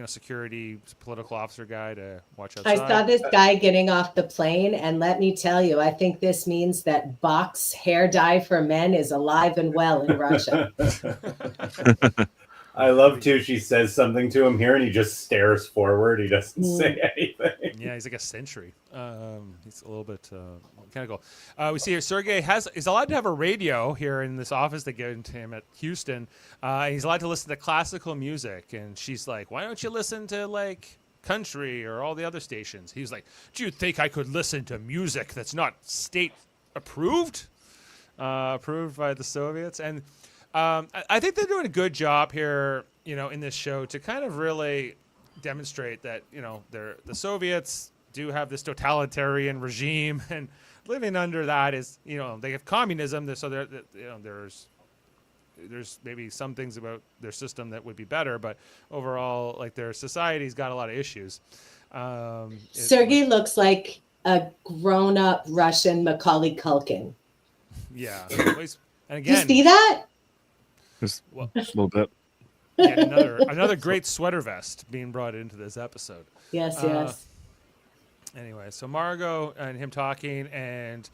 security political officer guy to watch outside. I saw this guy getting off the plane, and let me tell you, I think this means that box hair dye for men is alive and well in Russia. I love too. She says something to him here, and he just stares forward. He doesn't say anything. Yeah, he's like a sentry. He's a little bit kind of cool. We see here Sergei is allowed to have a radio here in this office they gave to him at Houston. He's allowed to listen to classical music, and she's like, "Why don't you listen to like country or all the other stations?" He's like, "Do you think I could listen to music that's not state approved by the Soviets?" And I think they're doing a good job here, in this show to kind of really demonstrate that, the Soviets do have this totalitarian regime, and living under that is, they have communism. So there's maybe some things about their system that would be better, but overall, like their society's got a lot of issues. Sergei looks like a grown-up Russian Macaulay Culkin. Yeah. And again, you see that? Just a little bit. Yeah, another great sweater vest being brought into this episode. Yes. Anyway, so Margot and him talking, and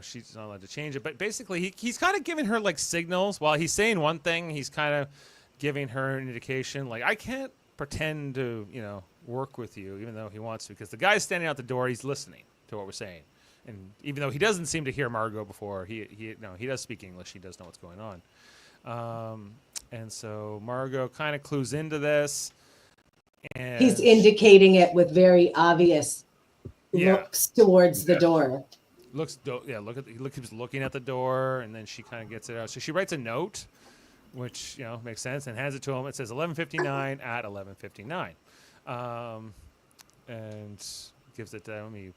she's not allowed to change it, but basically he's kind of giving her like signals while he's saying one thing. He's kind of giving her an indication, like, I can't pretend to work with you, even though he wants to, because the guy's standing out the door. He's listening to what we're saying. And even though he doesn't seem to hear Margot before, he does speak English. He does know what's going on. And so Margot kind of clues into this. And he's indicating it with very obvious looks towards the door. He keeps looking at the door, and then she kind of gets it out. So she writes a note, which makes sense, and hands it to him. It says 11:59 at 11:59, and gives it to him.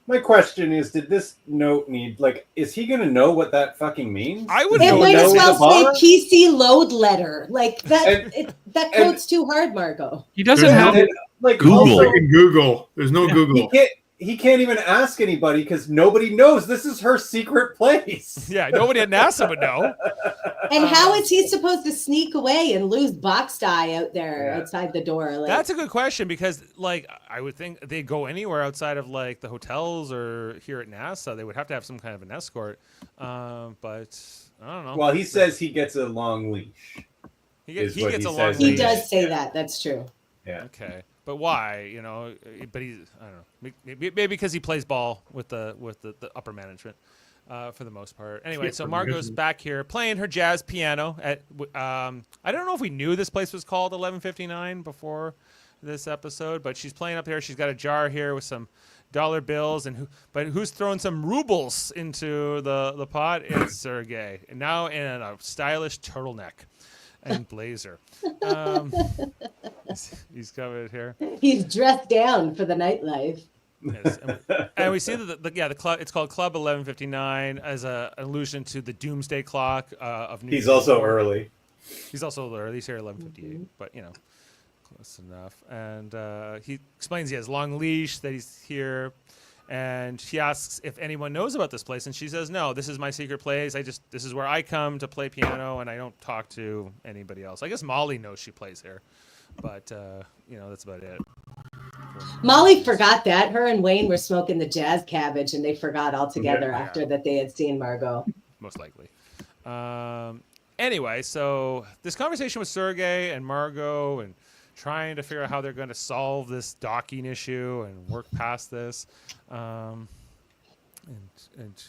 My question is, did this note need, is he going to know what that fucking means? I would It know. might as well say PC load letter. Like that, that code's too hard, Margot. He doesn't have Google. Also, Google. There's no Google. He can't even ask anybody because nobody knows. This is her secret place. Yeah, nobody at NASA would know. And how is he supposed to sneak away and lose box dye out there outside the door? Like, that's a good question, because I would think they'd go anywhere outside of the hotels or here at NASA. They would have to have some kind of an escort. But I don't know. Well, he says he gets a long leash. He gets a long leash. He does say that. That's true. Yeah. Okay. But why? But I don't know. Maybe because he plays ball with the upper management, for the most part. Anyway, so Margot's back here playing her jazz piano at. I don't know if we knew this place was called 11:59 before this episode, but she's playing up here. She's got a jar here with some dollar bills, but who's throwing some rubles into the pot? It's Sergei, and now in a stylish turtleneck and blazer. He's covered here. He's dressed down for the nightlife. Yes. And we see that the club, it's called Club 11:59 as an allusion to the doomsday clock of New York. He's also early. He's also early. He's here at 11:58, but close enough. And he explains he has long leash, that he's here. And she asks if anyone knows about this place, and she says, "No, this is my secret place. This is where I come to play piano, and I don't talk to anybody else." I guess Molly knows she plays here, but that's about it. Molly forgot that. Her and Wayne were smoking the jazz cabbage, and they forgot altogether after that they had seen Margot. Most likely. Anyway, so this conversation with Sergei and Margot, and trying to figure out how they're going to solve this docking issue and work past this, and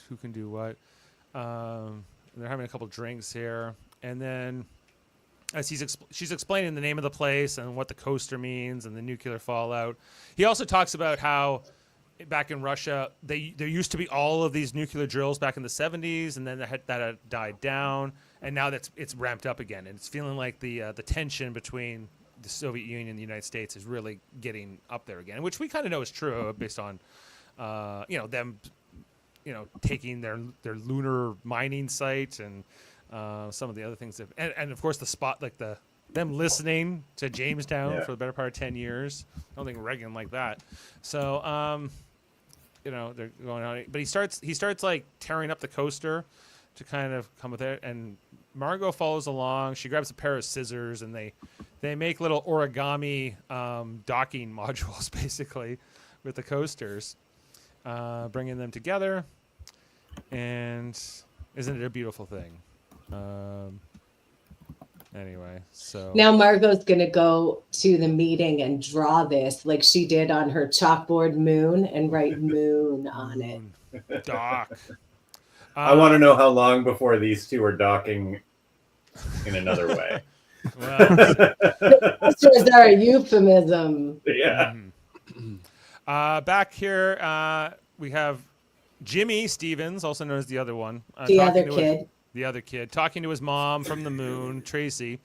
who can do what. They're having a couple drinks here, and then as she's explaining the name of the place and what the coaster means and the nuclear fallout. He also talks about how back in Russia there used to be all of these nuclear drills back in the 70s, and then that had died down, and now it's ramped up again, and it's feeling like the tension between the Soviet Union and the United States is really getting up there again, which we kind of know is true based on, them, taking their lunar mining site and some of the other things, and of course the spot, like them listening to Jamestown for the better part of 10 years. I don't think Reagan liked that. So they're going on, but he starts like tearing up the coaster to kind of come with it, and Margot follows along. She grabs a pair of scissors, and they make little origami docking modules, basically, with the coasters, bringing them together. And isn't it a beautiful thing? Anyway, so now Margot's gonna go to the meeting and draw this like she did on her chalkboard moon and write moon on it. Doc. I want to know how long before these two are docking in another way. Well, That's just our euphemism. Yeah. back here, we have Jimmy Stevens, also known as the other one. The other kid. The other kid, talking to his mom from the moon, Tracy,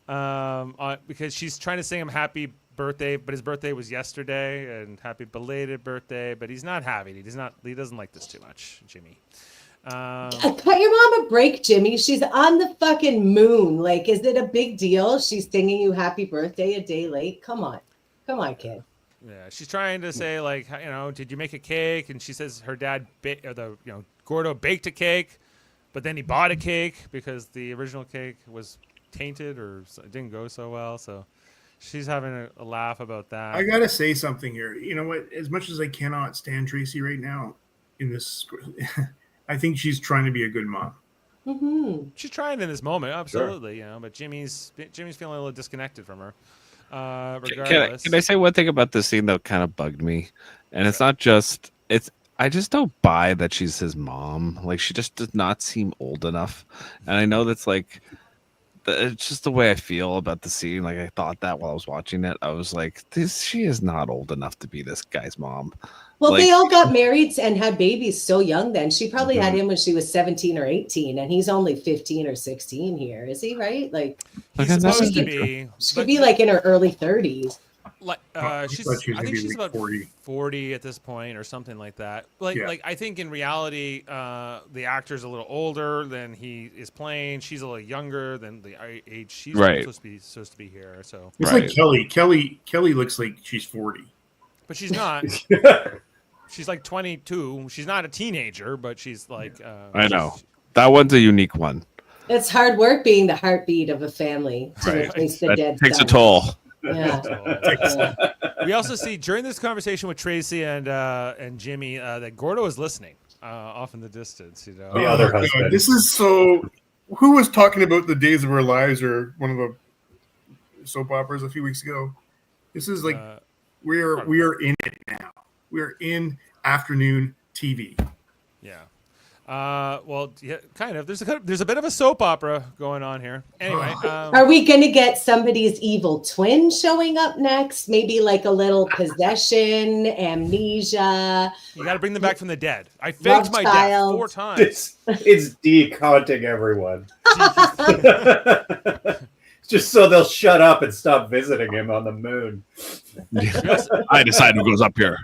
because she's trying to sing him happy birthday, but his birthday was yesterday, and happy belated birthday, but he's not happy. He doesn't like this too much, Jimmy. Cut your mom a break, Jimmy. She's on the fucking moon. Like, is it a big deal? She's singing you happy birthday a day late. Come on, kid. Yeah, she's trying to say like, did you make a cake? And she says her dad, Gordo baked a cake, but then he bought a cake because the original cake was tainted or it didn't go so well. So she's having a laugh about that. I gotta say something here. You know what? As much as I cannot stand Tracy right now in this. I think she's trying to be a good mom. Mm-hmm. She's trying in this moment, absolutely, but Jimmy's feeling a little disconnected from her. Regardless, can I say one thing about this scene that kind of bugged me? And it's not just I just don't buy that she's his mom. Like, she just does not seem old enough. And I know that's like it's just the way I feel about the scene. Like, I thought that while I was watching it, I was like, she is not old enough to be this guy's mom. Well, Like, they all got married and had babies so young then. She probably had him when she was 17 or 18, and he's only 15 or 16 here. Is he right? Like, he's supposed to be. She could be like in her early 30s. Like, I think she's about 40 at this point or something like that. Like I think in reality, the actor's a little older than he is playing. She's a little younger than the age she's supposed to be here. So it's like Kelly. Kelly looks like she's 40, but she's not. She's like 22. She's not a teenager, but she's like. I know that one's a unique one. It's hard work being the heartbeat of a family to replace the dead. Takes a toll. Yeah. We also see during this conversation with Tracy and Jimmy that Gordo is listening off in the distance. The other husband. This is so. Who was talking about the Days of Our Lives or one of the soap operas a few weeks ago? This is like we are in it now. We are in afternoon TV. Yeah. Well, yeah, kind of. There's a bit of a soap opera going on here. Anyway, are we going to get somebody's evil twin showing up next? Maybe like a little possession, amnesia. You got to bring them back from the dead. I faked my death 4 times. It's deconting everyone. Just so they'll shut up and stop visiting him on the moon. I decide who goes up here.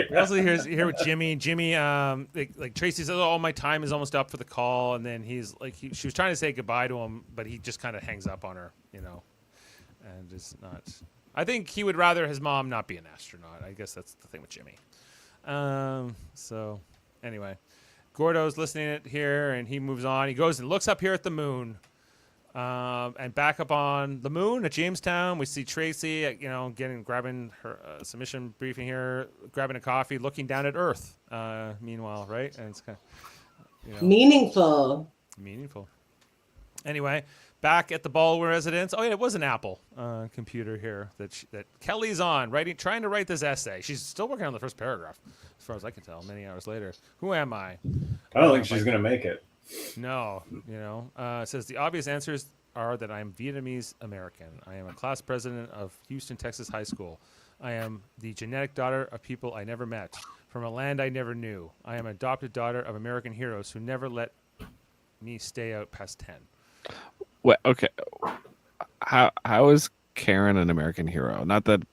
We also hear with Jimmy. Jimmy, like Tracy says, "Oh, my time is almost up for the call," and then he's like, she was trying to say goodbye to him, but he just kind of hangs up on her, and it's not. I think he would rather his mom not be an astronaut. I guess that's the thing with Jimmy. So anyway, Gordo's listening here, and he moves on. He goes and looks up here at the moon. And back up on the moon at Jamestown, we see Tracy, grabbing her submission briefing here, grabbing a coffee, looking down at Earth. Meanwhile, right? And it's kind of meaningful. Anyway, back at the Baldwin residence. Oh yeah, it was an Apple computer here that Kelly's on, trying to write this essay. She's still working on the first paragraph, as far as I can tell. Many hours later, who am I? I don't think she's gonna make it. No, it says the obvious answers are that I am Vietnamese American. I am a class president of Houston, Texas High School. I am the genetic daughter of people I never met, from a land I never knew. I am adopted daughter of American heroes who never let me stay out past 10. Well, okay. How is Karen an American hero? Not that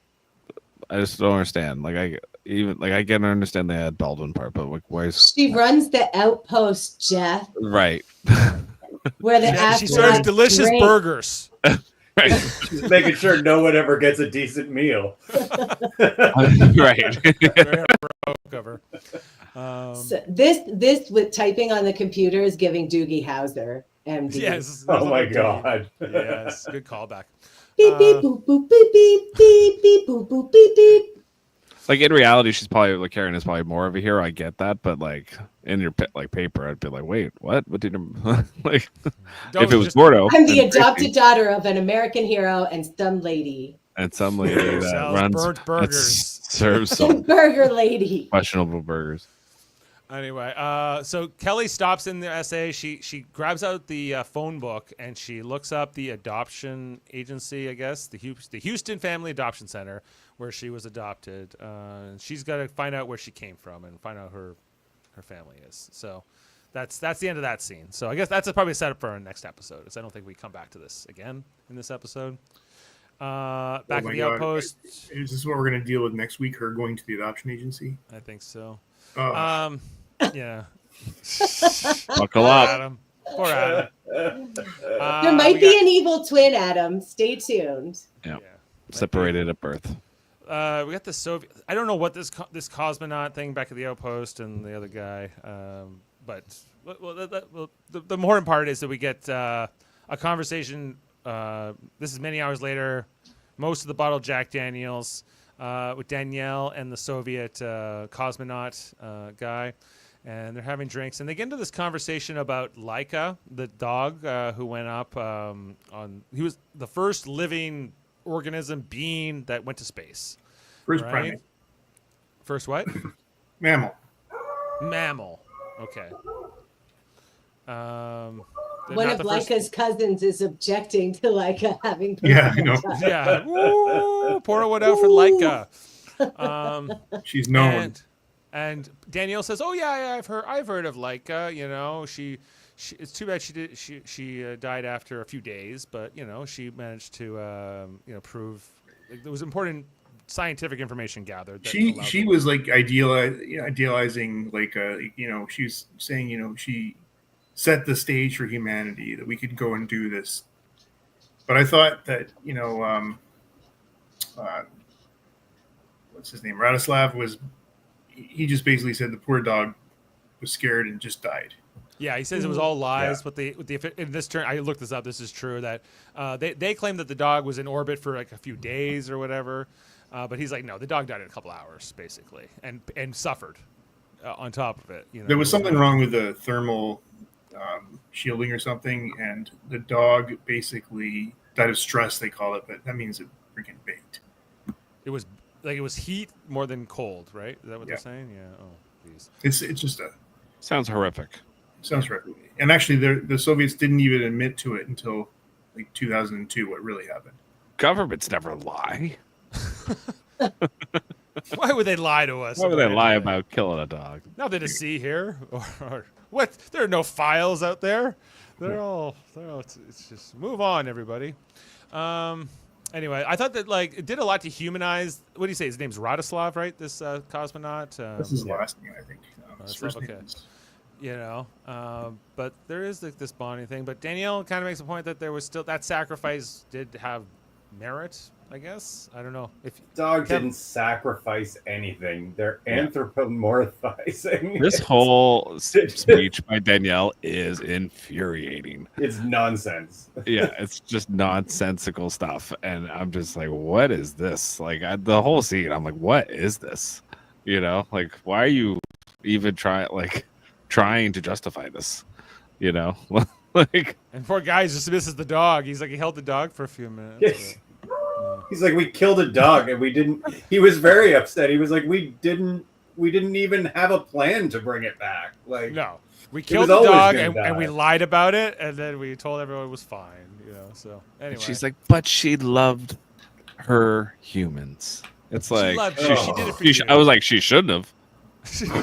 I just don't understand. I can understand the Baldwin part, but where's she runs the outpost, Jeff? Right. Where she serves delicious burgers. Right. She's making sure no one ever gets a decent meal. Right. cover. So this with typing on the computer is giving Doogie Howser, MD. Yes. Oh my indeed. God. Yes. Good callback. Beep beep boop boop beep beep beep beep boop boop beep beep. Like in reality, she's probably like Karen is probably more of a hero. I get that, but like in your like paper, I'd be like, wait, what? What did like? If it was Gordo, I'm the and adopted Tracy, daughter of an American hero and some lady. and some lady that Sells runs burnt that burgers. serves some Burger lady. questionable burgers. Anyway, so Kelly stops in the essay. She grabs out the phone book and she looks up the adoption agency, I guess, the Houston Family Adoption Center, where she was adopted. And she's got to find out where she came from and find out who her family is. So that's the end of that scene. So I guess that's probably a setup for our next episode. Because I don't think we come back to this again in this episode. Back at the outpost. Is this what we're going to deal with next week? Her going to the adoption agency? I think so. Oh. Yeah. Buckle up. Adam. Poor Adam. There might be an evil twin, Adam. Stay tuned. Yeah. Separated at birth. We got the Soviet. I don't know what this cosmonaut thing back at the outpost and the other guy. But the important part is that we get a conversation. This is many hours later. Most of the bottle Jack Daniels with Danielle and the Soviet cosmonaut guy. And they're having drinks, and they get into this conversation about Laika, the dog who went up he was the first living organism being that went to space. First right? primate. First what? Mammal. Mammal. Okay. One of Laika's cousins is objecting to Laika having. Yeah, I know. Yeah. Woo, pour one out for Laika. She's known. And Danielle says, "Oh yeah, I've heard of Laika. You know, she it's too bad she died after a few days, but you know, she managed to prove there was important scientific information gathered. That She was like idealizing Laika. She was saying she set the stage for humanity that we could go and do this. But I thought that what's his name, Radislav was. He just basically said the poor dog was scared and just died. Yeah, he says it was all lies. Yeah. But in this turn, I looked this up. This is true that they claim that the dog was in orbit for like a few days or whatever. But he's like, no, the dog died in a couple hours basically, and suffered on top of it. There was something wrong with the thermal shielding or something, and the dog basically died of stress. They call it, but that means it freaking baked. It was. Like it was heat more than cold, right? Is that what they're saying? Yeah. Oh, please. It's just sounds horrific. Sounds horrific. And actually, the Soviets didn't even admit to it until like 2002. What really happened? Governments never lie. Why would they lie to us? Why would they lie about killing a dog? Nothing to see here, or what? There are no files out there. They're all. It's just move on, everybody. Anyway, I thought that it did a lot to humanize. What do you say? His name's Radislav, right? This cosmonaut. This is his last name, I think. His first okay. name is... But there is this bonding thing. But Danielle kind of makes a point that there was still that sacrifice did have merit. I guess I don't know if dog didn't sacrifice anything. They're anthropomorphizing. This whole speech by Danielle is infuriating. It's nonsense. Yeah, it's just nonsensical stuff, and I'm just like, what is this? Like the whole scene, I'm like, what is this? Like, why are you even trying to justify this? Like, and poor guy just misses the dog. He's like, he held the dog for a few minutes. Yes. He's like, we killed a dog and we didn't. He was very upset. He was like, we didn't even have a plan to bring it back. Like, no, we killed the dog and we lied about it, and then we told everyone it was fine. So anyway, she's like, but she loved her humans. It's like she did it for you. I was like, she shouldn't have.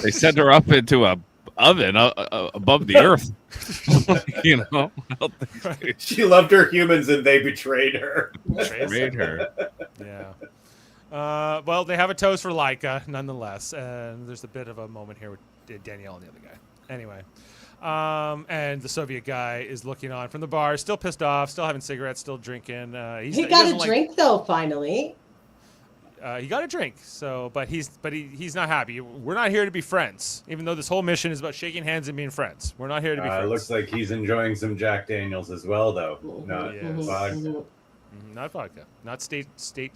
They sent her up into a oven above the earth. She loved her humans and they betrayed her. Betrayed her. Yeah. Well, they have a toast for Laika nonetheless, and there's a bit of a moment here with Danielle and the other guy. Anyway, and the Soviet guy is looking on from the bar, still pissed off, still having cigarettes, still drinking. He got a drink though, finally. he got a drink. So, but he's not happy. We're not here to be friends, even though this whole mission is about shaking hands and being friends. We're not here to be friends. It looks like he's enjoying some Jack Daniels as well, though. Not Yes. vodka. Not vodka. Not state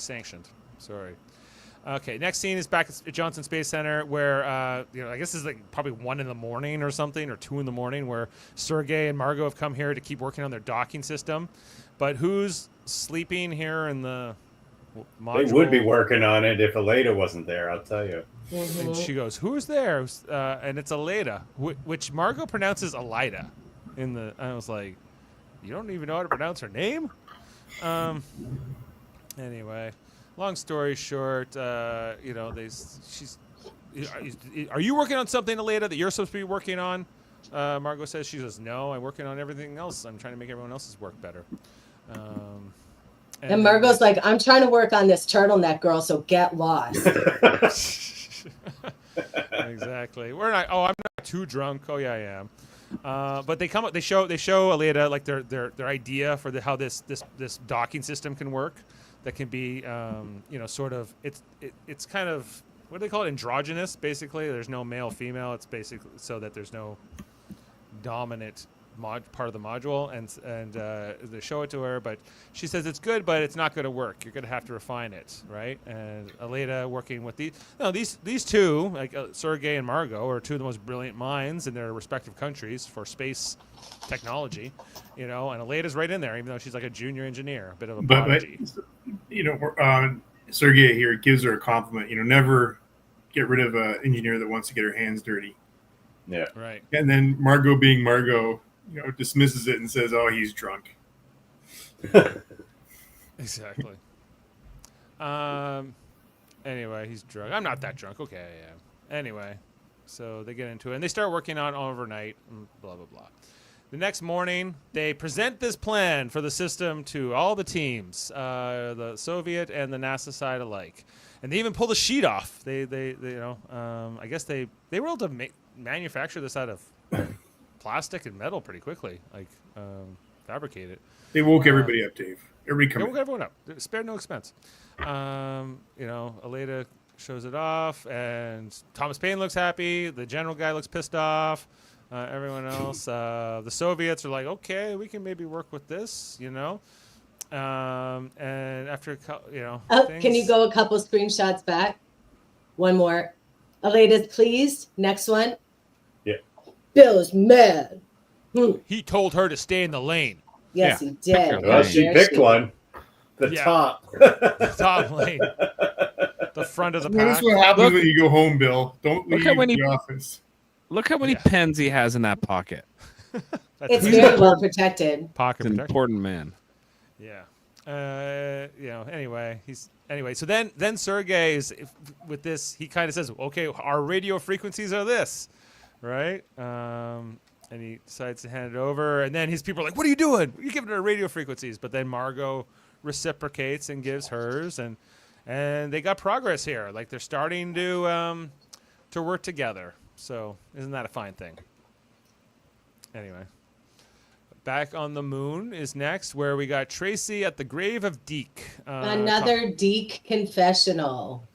sanctioned. Sorry. Okay, next scene is back at Johnson Space Center, where I guess this is like probably 1 a.m. or something, or 2 a.m, where Sergey and Margot have come here to keep working on their docking system. But who's sleeping here in the module? They would be working on it if Aleda wasn't there, I'll tell you. And she goes, "Who's there?" And it's Aleda, which Margot pronounces Alida. I was like, "You don't even know how to pronounce her name?" Anyway. Long story short, are you working on something, Aleda, that you're supposed to be working on? Margot says. She says, no, I'm working on everything else. I'm trying to make everyone else's work better. And Margot's like, I'm trying to work on this turtleneck, girl, so get lost. Exactly. I'm not too drunk. Oh, yeah, I am. But they show Aleda like their idea for how this docking system can work. That can be, sort of, it's kind of, what do they call it? Androgynous, basically. There's no male, female. It's basically so that there's no dominant part of the module. And they show it to her, but she says it's good, but it's not going to work. You're going to have to refine it, right? And Aleda working with these two, like Sergey and Margot, are two of the most brilliant minds in their respective countries for space technology, and Aleda's right in there, even though she's like a junior engineer, a bit of a prodigy. Sergey here gives her a compliment. Never get rid of an engineer that wants to get her hands dirty. Yeah. Right. And then Margot, being Margot, dismisses it and says, "Oh, he's drunk." Exactly. Anyway, he's drunk. I'm not that drunk. Okay, I am. Anyway, so they get into it and they start working on overnight. Blah blah blah. The next morning, they present this plan for the system to all the teams, the Soviet and the NASA side alike, and they even pull the sheet off. They I guess they were able to manufacture this out of plastic and metal pretty quickly, fabricate it. They woke everybody up, Dave. They woke everyone up. Spared no expense. Aleda shows it off, and Thomas Paine looks happy. The general guy looks pissed off. Everyone else, the Soviets are like, okay, we can maybe work with this, And after, can you go a couple screenshots back? One more. Aleda's pleased. Next one. Yeah. Bill's mad. He told her to stay in the lane. Yes, he did. Well, she picked one. The top. The top lane. The front of the pack. That's what happens when you go home, Bill. Don't leave the office. Look how many pens he has in that pocket. It's very well protected. Pocket He's an protected. important man. Yeah. Anyway, so then Sergey is with this. He kind of says, "Okay, our radio frequencies are this, right?" And he decides to hand it over. And then his people are like, "What are you doing? You're giving her radio frequencies." But then Margot reciprocates and gives hers, and they got progress here. Like they're starting to work together. So isn't that a fine thing? Anyway. Back on the Moon is next, where we got Tracy at the grave of Deke. Another Deke confessional.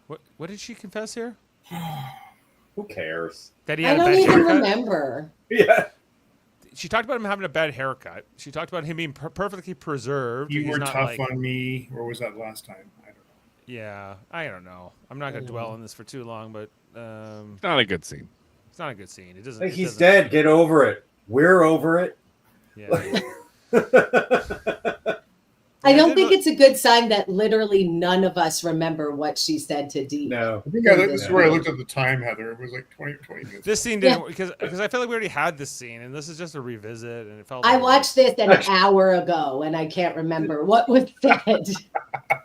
What did she confess here? Who cares? That he I had a don't bad even haircut? remember. Yeah. She talked about him having a bad haircut. She talked about him being perfectly preserved. You He's were not tough like, on me, or was that last time? I don't know. Yeah, I don't know. I'm not going to dwell on this for too long, but Not a good scene. it's not a good scene. It doesn't. Like, it he's doesn't- dead. Get over it. We're over it. Yeah. I don't think it's a good sign that literally none of us remember what she said to Deke. No. I think this is where I looked at the time, Heather. It was like 20 minutes. This scene didn't because I feel like we already had this scene, and this is just a revisit, and it felt. I like- watched this an hour ago and I can't remember what was said.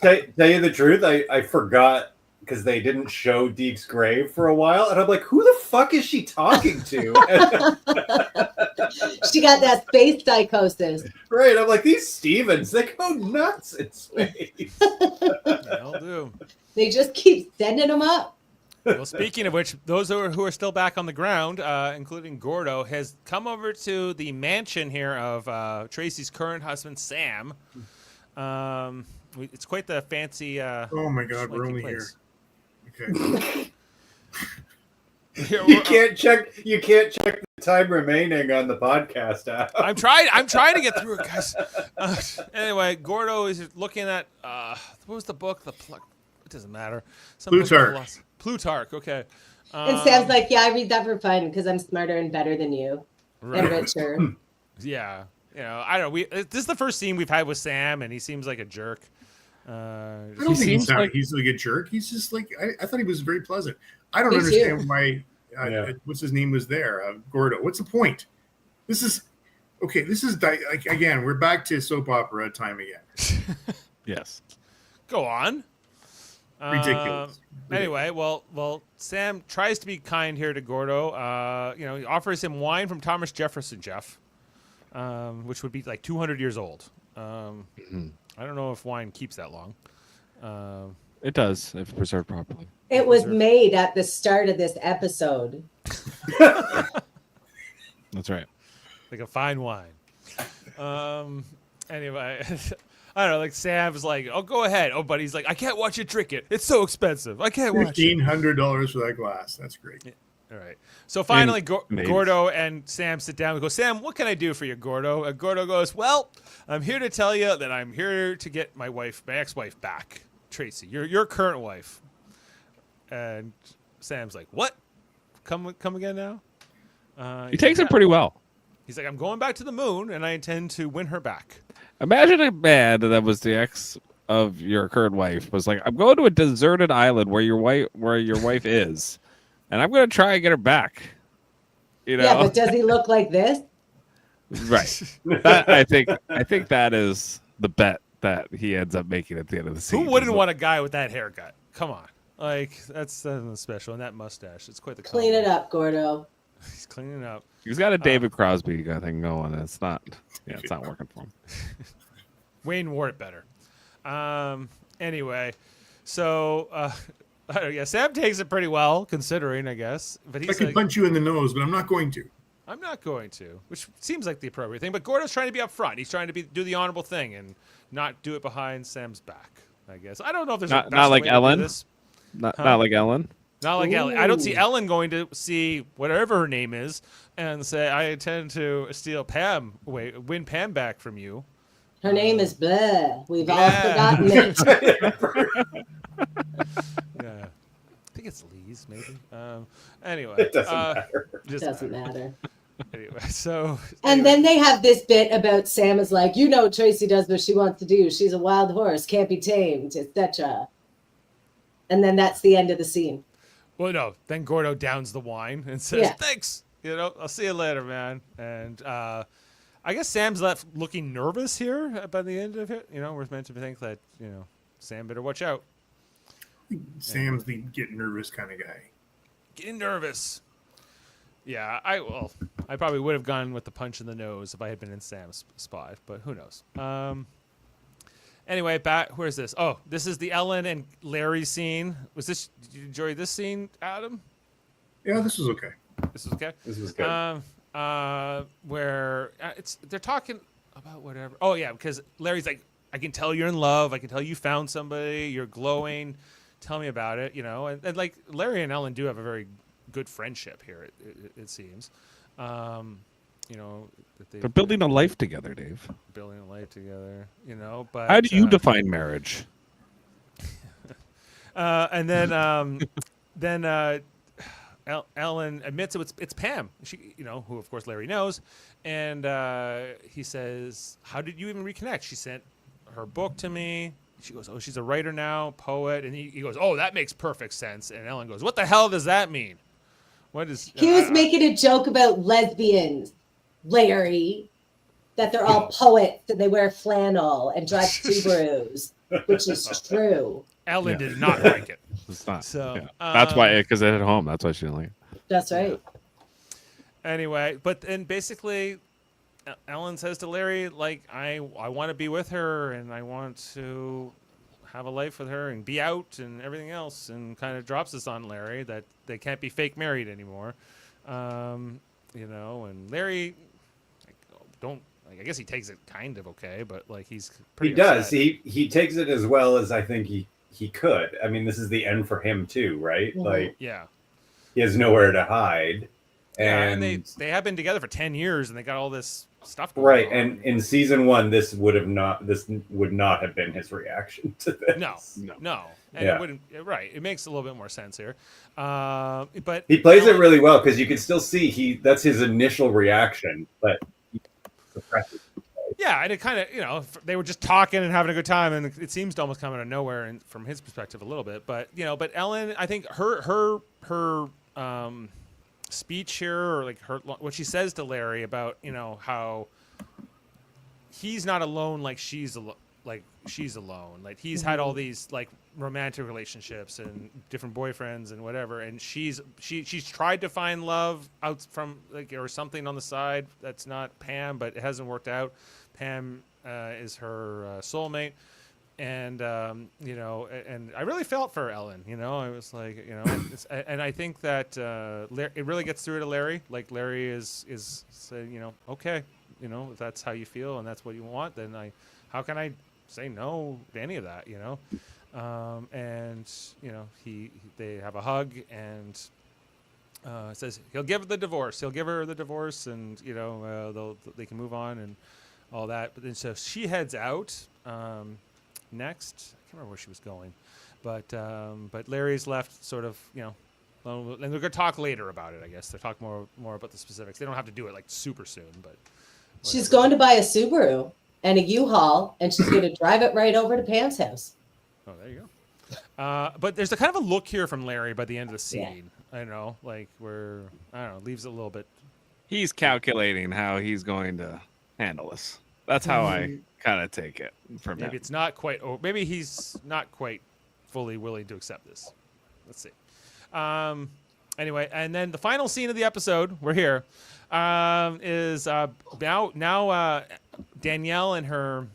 Tell you the truth, I forgot because they didn't show Deke's grave for a while, and I'm like, who the fuck is she talking to? She got that space psychosis. Right, I'm like, these Stevens, they go nuts in space. They'll do. They just keep sending them up. Well, speaking of which, those who are still back on the ground, including Gordo, has come over to the mansion here of Tracy's current husband, Sam. It's quite the fancy. Oh my God, we're swanky only place. here. Okay. You can't check the time remaining on the podcast app. I'm trying to get through it, guys. Anyway, Gordo is looking at what was the book? It doesn't matter. Plutarch. Okay. And Sam's like, yeah, I read that for fun because I'm smarter and better than you and richer. Yeah. I don't know. This is the first scene we've had with Sam, and he seems like a jerk. I don't think he's like a jerk. He's just like I thought he was very pleasant. I don't understand why. What's his name was there? Gordo. What's the point? This is like again. We're back to soap opera time again. Yes. Go on. Ridiculous. Anyway, well, Sam tries to be kind here to Gordo. He offers him wine from Thomas Jefferson, Jeff, which would be like 200 years old. I don't know if wine keeps that long. It does if preserved properly. It was made at the start of this episode. That's right. Like a fine wine. Anyway, I don't know. Like Sam's like, "Oh, go ahead." Oh, but he's like, "I can't watch you drink it. It's so expensive. I can't watch it." $1,500 for that glass. That's great. Yeah. All right. So finally, Gordo and Sam sit down. We go, "Sam, what can I do for you, Gordo?" And Gordo goes, "Well, I'm here to tell you that I'm here to get my ex-wife back, Tracy, your current wife." And Sam's like, "What? Come again now?" He takes it pretty well. He's like, "I'm going back to the moon, and I intend to win her back." Imagine a man that was the ex of your current wife was like, "I'm going to a deserted island where your wife is, and I'm going to try and get her back." Yeah, but does he look like this? Right. I think that is the bet that he ends up making at the end of the season. Who wouldn't want a guy with that haircut? Come on. Like, that's special. And that mustache. It's quite the Clean it up, Gordo. He's cleaning it up. He's got a David Crosby thing going. It's not working for him. Wayne wore it better. Anyway, so I don't know, Sam takes it pretty well, considering, I guess. But he's I could punch you in the nose, but I'm not going to. I'm not going to, which seems like the appropriate thing. But Gordo's trying to be upfront. He's trying to do the honorable thing and not do it behind Sam's back, I guess. I don't know if there's not like Ellen. Not like Ellen. Not like Ellen. I don't see Ellen going to see whatever her name is and say, "I intend to steal win Pam back from you." Her name is Blah. We've all forgotten it. Yeah. I think it's Lee's, maybe. Anyway. It doesn't matter. Doesn't matter. Anyway, so. And then they have this bit about Sam is like, Tracy does what she wants to do. She's a wild horse, can't be tamed, etc. And then that's the end of the scene. Well, no. Then Gordo downs the wine and says, "Thanks. I'll see you later, man." And I guess Sam's left looking nervous here by the end of it. We're meant to think that, Sam better watch out. Sam's the get nervous kind of guy. Getting nervous. Yeah, I probably would have gone with the punch in the nose if I had been in Sam's spot, but who knows? Anyway, where's this? Oh, this is the Ellen and Larry scene. Did you enjoy this scene, Adam? Yeah, this was okay. This was okay? This was good. Where they're talking about whatever. Oh, yeah, because Larry's like, "I can tell you're in love. I can tell you found somebody. You're glowing. Tell me about it," And like Larry and Ellen do have a very good friendship here, it seems. They're building a life together, Dave. Building a life together, But how do you define marriage? And then Ellen admits it's Pam. She, who of course Larry knows, and he says, "How did you even reconnect?" She sent her book to me. She goes, "Oh, she's a writer now, poet," and he goes, "Oh, that makes perfect sense." And Ellen goes, "What the hell does that mean?" He was making a joke about lesbians, Larry, that they're all poets and they wear flannel and drive Subarus, which is true. Ellen did not like it. It's not. So that's why, because they're at home. That's why she didn't like it. That's right. Anyway, but then basically, Ellen says to Larry, like, I want to be with her and I want to have a life with her and be out and everything else, and kind of drops this on Larry that they can't be fake married anymore. And Larry, Like, I guess he takes it kind of okay, but like he's He pretty does. upset. He takes it as well as I think he could. I mean, this is the end for him too, right? Mhm. Like Yeah. he has nowhere to hide. Yeah, and And they have been together for 10 years, and they got all this stuff going right, on. and in season 1, this would not have been his reaction to this. No, and Yeah. it wouldn't. Right, it makes a little bit more sense here. But He plays it Ellen- really well because you can still see that's his initial reaction, but he suppresses it. Yeah, and it kind of, they were just talking and having a good time, and it seems to almost come out of nowhere, and from his perspective a little bit. But but Ellen, I think her speech here, or like what she says to Larry about how he's not alone, like she's alone. Like he's had all these like romantic relationships and different boyfriends and whatever, and she's tried to find love out from like or something on the side that's not Pam, but it hasn't worked out. Pam is her soulmate, and and I really felt for Ellen. I was like, and I think that it really gets through to Larry. Like Larry is saying, okay, if that's how you feel and that's what you want, then how can I say no to any of that, and they have a hug, and says he'll give her the divorce, and they can move on and all that. But then so she heads out next. I can't remember where she was going, but Larry's left sort of and they're gonna talk later about it. I guess they'll talk more about the specifics. They don't have to do it like super soon, but She's going to buy a Subaru and a U-Haul, and she's going to drive it right over to Pam's house. Oh, there you go. But there's a kind of a look here from Larry by the end of the scene. Yeah. I know, like where leaves it a little bit. He's calculating how he's going to handle this. That's how I kind of take it from him. Maybe it's not quite. Oh, maybe he's not quite fully willing to accept this. Let's see. Anyway, and then the final scene of the episode, we're here, is now Danielle and her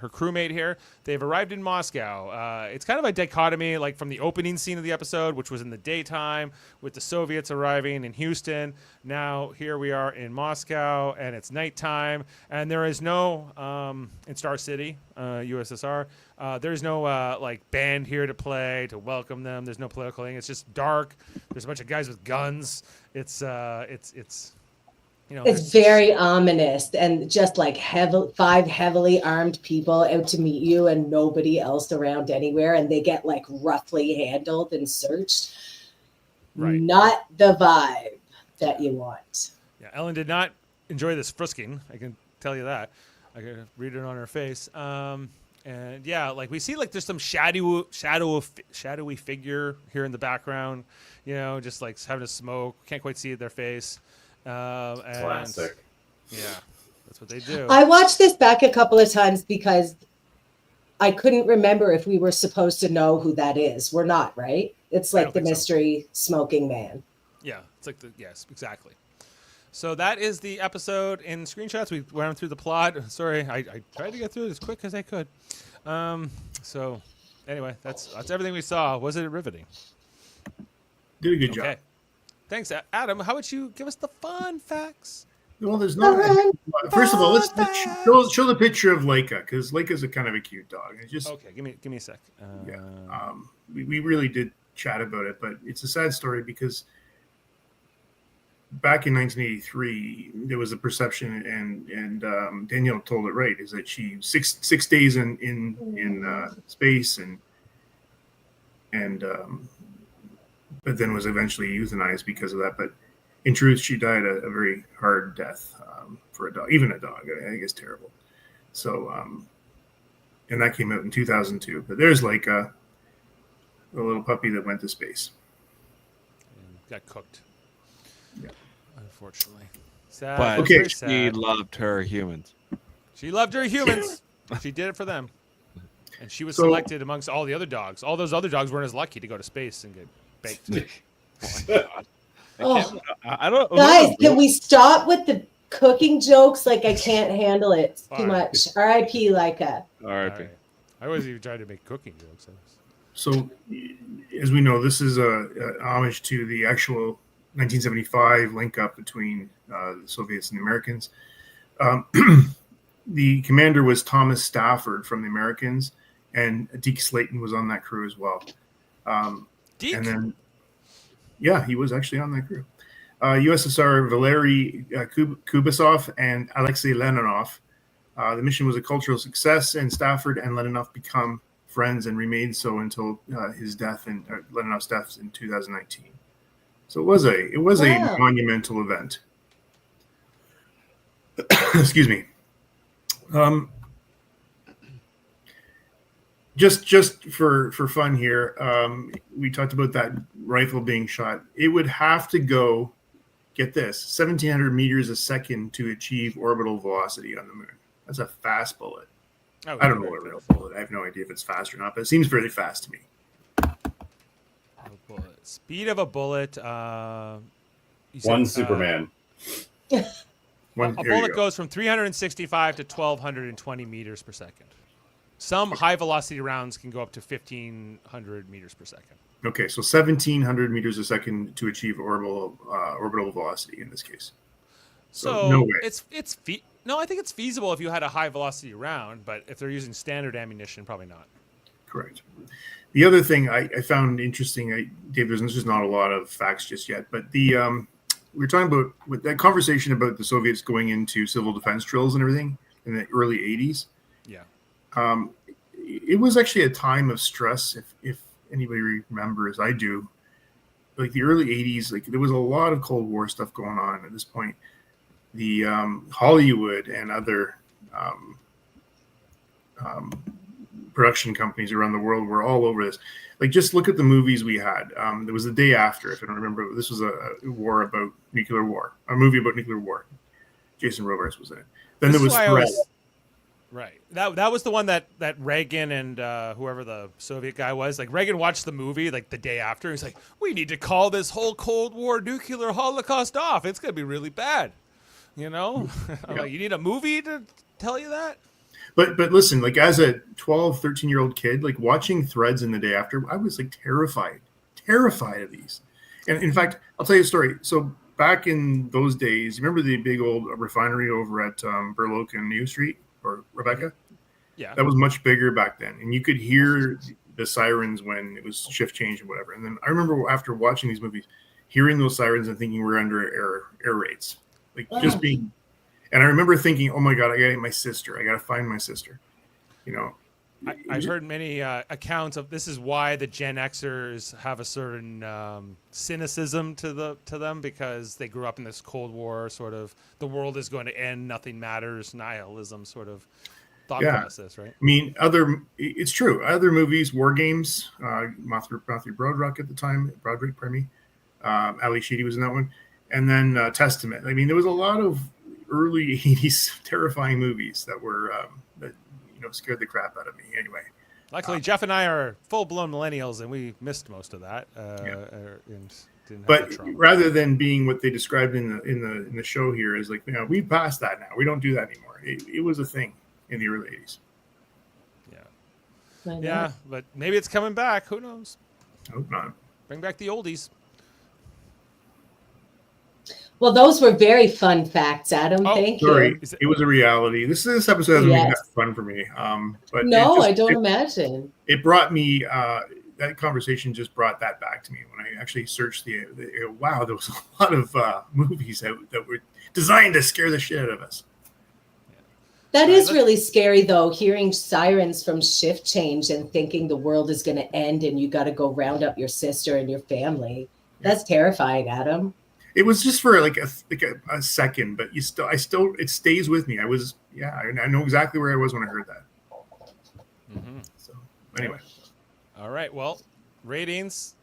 crewmate here. They've arrived in Moscow. It's kind of a dichotomy, like from the opening scene of the episode, which was in the daytime with the Soviets arriving in Houston. Now here we are in Moscow, and it's nighttime, and there is no in Star City, USSR. There's no like band here to play to welcome them. There's no political thing. It's just dark. There's a bunch of guys with guns. It's very ominous, and just like 5 heavily armed people out to meet you and nobody else around anywhere, and they get like roughly handled and searched. Right. Not the vibe that you want. Yeah, Ellen did not enjoy this frisking. I can tell you that. I can read it on her face. And yeah, like we see like there's some shadowy figure here in the background, just like having a smoke. Can't quite see their face. And, classic. Yeah, that's what they do. I watched this back a couple of times because I couldn't remember if we were supposed to know who that is. We're not, right? It's like the mystery smoking man. Yeah, it's like yes, exactly. So that is the episode in screenshots. We went through the plot. Sorry, I tried to get through it as quick as I could. So anyway, that's everything we saw. Was it riveting? Did a good job. Thanks, Adam. How about you give us the fun facts? Well, there's no. First of all, let's show the picture of Leica, because Leica's a kind of a cute dog. It's just okay. Give me a sec. We really did chat about it, but it's a sad story because back in 1983, there was a perception, and Danielle told it right, is that she six days in space and but then was eventually euthanized because of that. But in truth, she died a very hard death for a dog, even a dog. I think it's terrible. So, and that came out in 2002. But there's like a little puppy that went to space. And got cooked. Yeah. Unfortunately. Sad. But okay. She loved her humans. She loved her humans. She did it for them. And she was selected amongst all the other dogs. All those other dogs weren't as lucky to go to space and get baked. I don't. Guys, can we stop with the cooking jokes? Like, I can't handle it. It's too much. R.I.P. Leica. R.I.P. I wasn't even trying to make cooking jokes. So, as we know, this is a homage to the actual 1975 link up between the Soviets and the Americans. The commander was Thomas Stafford from the Americans, and Deke Slayton was on that crew as well. Deke? And then, yeah, he was actually on that crew. USSR Valery Kubasov and Alexei Leninov. The mission was a cultural success, and Stafford and Leninov become friends and remained so until his death and Leninov's death in 2019. So it was a monumental event. Excuse me. Just for fun here, we talked about that rifle being shot. It would have to go, get this, 1,700 meters a second to achieve orbital velocity on the moon. That's a fast bullet. Oh, I don't know what a real bullet. I have no idea if it's fast or not, but it seems really fast to me. Bullet. Speed of a bullet. One Superman. A bullet goes from 365 to 1,220 meters per second. Some high velocity rounds can go up to 1,500 meters per second. Okay, so 1,700 meters a second to achieve orbital velocity in this case. So no way. No, I think it's feasible if you had a high velocity round, but if they're using standard ammunition, probably not. Correct. The other thing I found interesting, Dave, there's just not a lot of facts just yet, but we were talking about with that conversation about the Soviets going into civil defense drills and everything in the early 80s. Yeah. It was actually a time of stress, if anybody remembers, I do. Like the early 80s, like there was a lot of Cold War stuff going on at this point. The Hollywood and other production companies around the world were all over this. Like, just look at the movies we had. There was The Day After, if I don't remember. This was a war about nuclear war, a movie about nuclear war. Jason Robards was in it. Then there was Threat. Right. That was the one that Reagan and whoever the Soviet guy was, like Reagan watched the movie like the day after. He's like, we need to call this whole Cold War nuclear holocaust off. It's going to be really bad. You know, Yeah. Like, you need a movie to tell you that. But listen, like as a 12, 13-year-old kid, like watching Threads in The Day After, I was like terrified of these. And in fact, I'll tell you a story. So back in those days, remember the big old refinery over at Burloak and New Street or Rebecca? Yeah. That was much bigger back then. And you could hear the sirens when it was shift change and whatever. And then I remember after watching these movies, hearing those sirens and thinking we're under air raids. Like just being, and I remember thinking, oh my God, I gotta get my sister. I gotta find my sister. You know, I've heard many accounts of this is why the Gen Xers have a certain cynicism to them, because they grew up in this Cold War sort of the world is going to end, nothing matters, nihilism sort of thought process, right? I mean, it's true. Other movies, War Games, Matthew Broderick at the time, Ali Sheedy was in that one. And then Testament. I mean, there was a lot of early 80s terrifying movies that were that scared the crap out of me. Anyway, luckily Jeff and I are full-blown millennials, and we missed most of that. And didn't but have that trauma. Rather than being what they described in the show here is like, we passed that now. We don't do that anymore. It was a thing in the early 80s. Yeah, but maybe it's coming back. Who knows? I hope not. Bring back the oldies. Well, those were very fun facts, Adam. Thank Sorry, you. it was a reality. This episode hasn't been that fun for me. But no, I don't imagine. It brought me that conversation just brought that back to me when I actually searched wow, there was a lot of movies that were designed to scare the shit out of us. That is really scary, though, hearing sirens from shift change and thinking the world is going to end and you got to go round up your sister and your family. That's terrifying, Adam. It was just for like a second, but it stays with me. I know exactly where I was when I heard that. Mm-hmm. So anyway. All right. Well, ratings.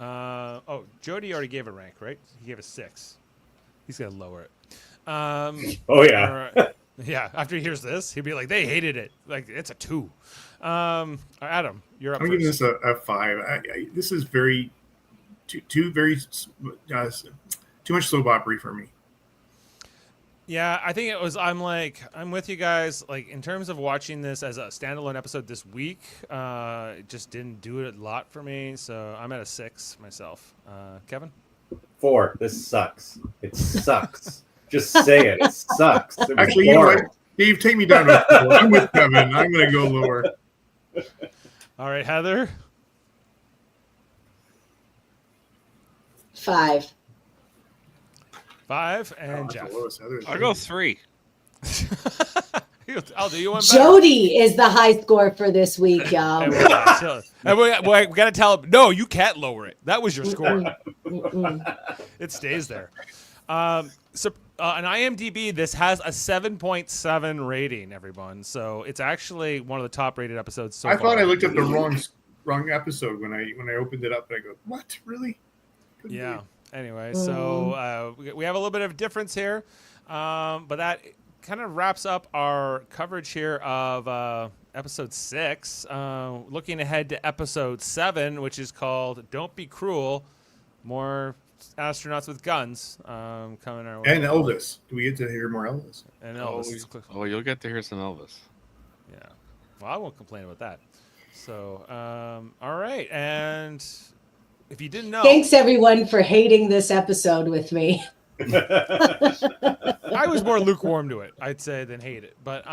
Jody already gave a rank, right? He gave a 6. He's gonna lower it. Oh yeah. Yeah. After he hears this, he'll be like, "They hated it. Like it's a 2." Adam, you're up. I'm giving this a 5. This is too much soap opera for me. Yeah, I think it was. I'm with you guys. Like in terms of watching this as a standalone episode this week, it just didn't do it a lot for me. So I'm at a 6 myself. Kevin? 4. This sucks. It sucks. Just say it. It sucks. It was Actually, you know boring. what? Dave, take me down to a 4. I'm with Kevin. I'm going to go lower. All right, Heather. 5. 5, and Oh, that's Jeff. the lowest. Heather's I'll go 3. I'll do you one better. Jody is the high score for this week, y'all. And we got to tell him, no, you can't lower it. That was your score. It stays there. So on IMDb, this has a 7.7 rating, everyone. So it's actually one of the top rated episodes so I far. thought I looked at the wrong episode when I opened it up. And I go, what? Really? Couldn't Yeah. believe Anyway, so we have a little bit of difference here, but that kind of wraps up our coverage here of episode 6. Looking ahead to episode 7, which is called "Don't Be Cruel." More astronauts with guns coming our way. And Elvis. Do we get to hear more Elvis? And Elvis. Oh, you'll get to hear some Elvis. Yeah. Well, I won't complain about that. So, all right, and if you didn't know, Thanks, everyone, for hating this episode with me. I was more lukewarm to it, I'd say, than hate it. But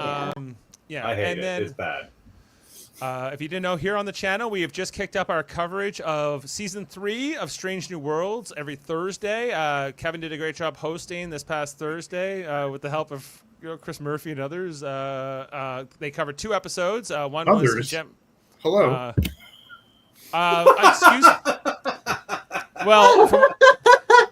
yeah. I hate and it. then It's bad. if you didn't know, here on the channel, we have just kicked up our coverage of season 3 of Strange New Worlds every Thursday. Kevin did a great job hosting this past Thursday with the help of Chris Murphy and others. They covered 2 episods. One Others? was Hello. excuse. Well,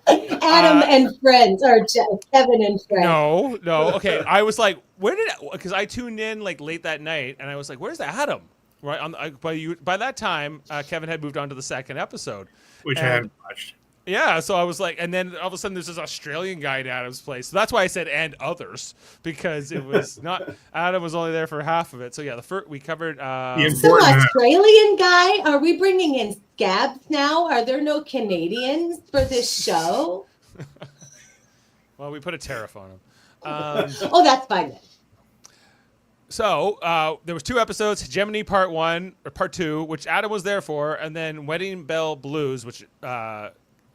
Adam and friends, or Kevin and friends. no. Okay, I was like, where did? Because I tuned in like late that night, and I was like, where's Adam? Right on. By that time, Kevin had moved on to the second episode, Which I and- haven't watched. Yeah, so I was like, and then all of a sudden there's this Australian guy at Adam's place. So that's why I said and others, because it was not Adam was only there for half of it. So yeah, the first we covered. Some Australian guy? Are we bringing in scabs now? Are there no Canadians for this show? Well, we put a tariff on him. Oh, that's fine then. So there was 2 episodes: Gemini Part 1 or Part 2, which Adam was there for, and then Wedding Bell Blues, which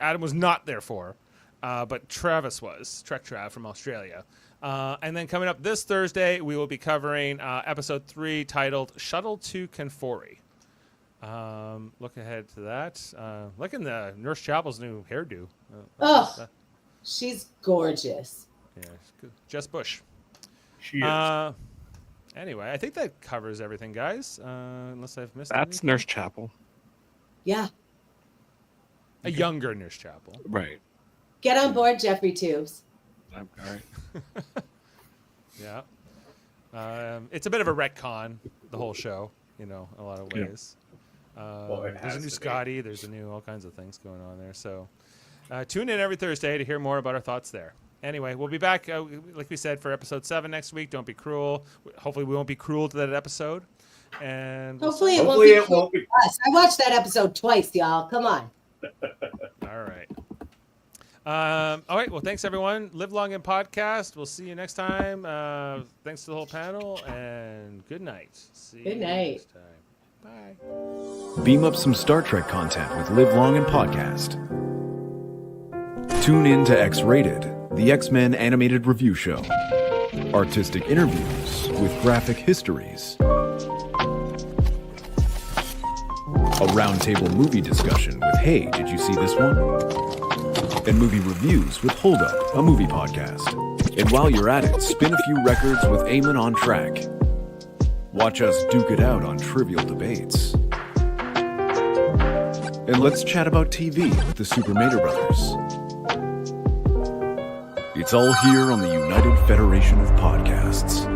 Adam was not there for, but Travis was, Trek Trav from Australia. And then coming up this Thursday, we will be covering episode 3 titled Shuttle to Kanfori. Look ahead to that. Look in the Nurse Chapel's new hairdo. She's gorgeous. Yeah, good. Jess Bush. She is. Anyway, I think that covers everything, guys. Unless I've missed That's anything. Nurse Chapel. Yeah. A younger Nurse Chapel. Right. Get on board, Jeffrey Tubes. All right. Yeah. It's a bit of a retcon, the whole show, in a lot of Yeah. ways. Well, it There's has a new to be. Scotty. There's a new all kinds of things going on there. So tune in every Thursday to hear more about our thoughts there. Anyway, we'll be back, like we said, for episode 7 next week. Don't be cruel. Hopefully, we won't be cruel to that episode. And Hopefully it Hopefully it won't won't be be. us. I watched that episode twice, y'all. Come on. all right. All right. Well, thanks everyone. Live long and podcast. We'll see you next time. Thanks to the whole panel, and good night. See Good you night. next time. Bye. Beam up some Star Trek content with Live Long and Podcast. Tune in to X-Rated, the X-Men animated review show. Artistic interviews with graphic histories. A roundtable movie discussion with Hey, did you see this one? And movie reviews with Hold Up, a movie podcast. And while you're at it, spin a few records with Eamon on Track. Watch us duke it out on trivial debates. And let's chat about TV with the Super Mater Brothers. It's all here on the United Federation of Podcasts.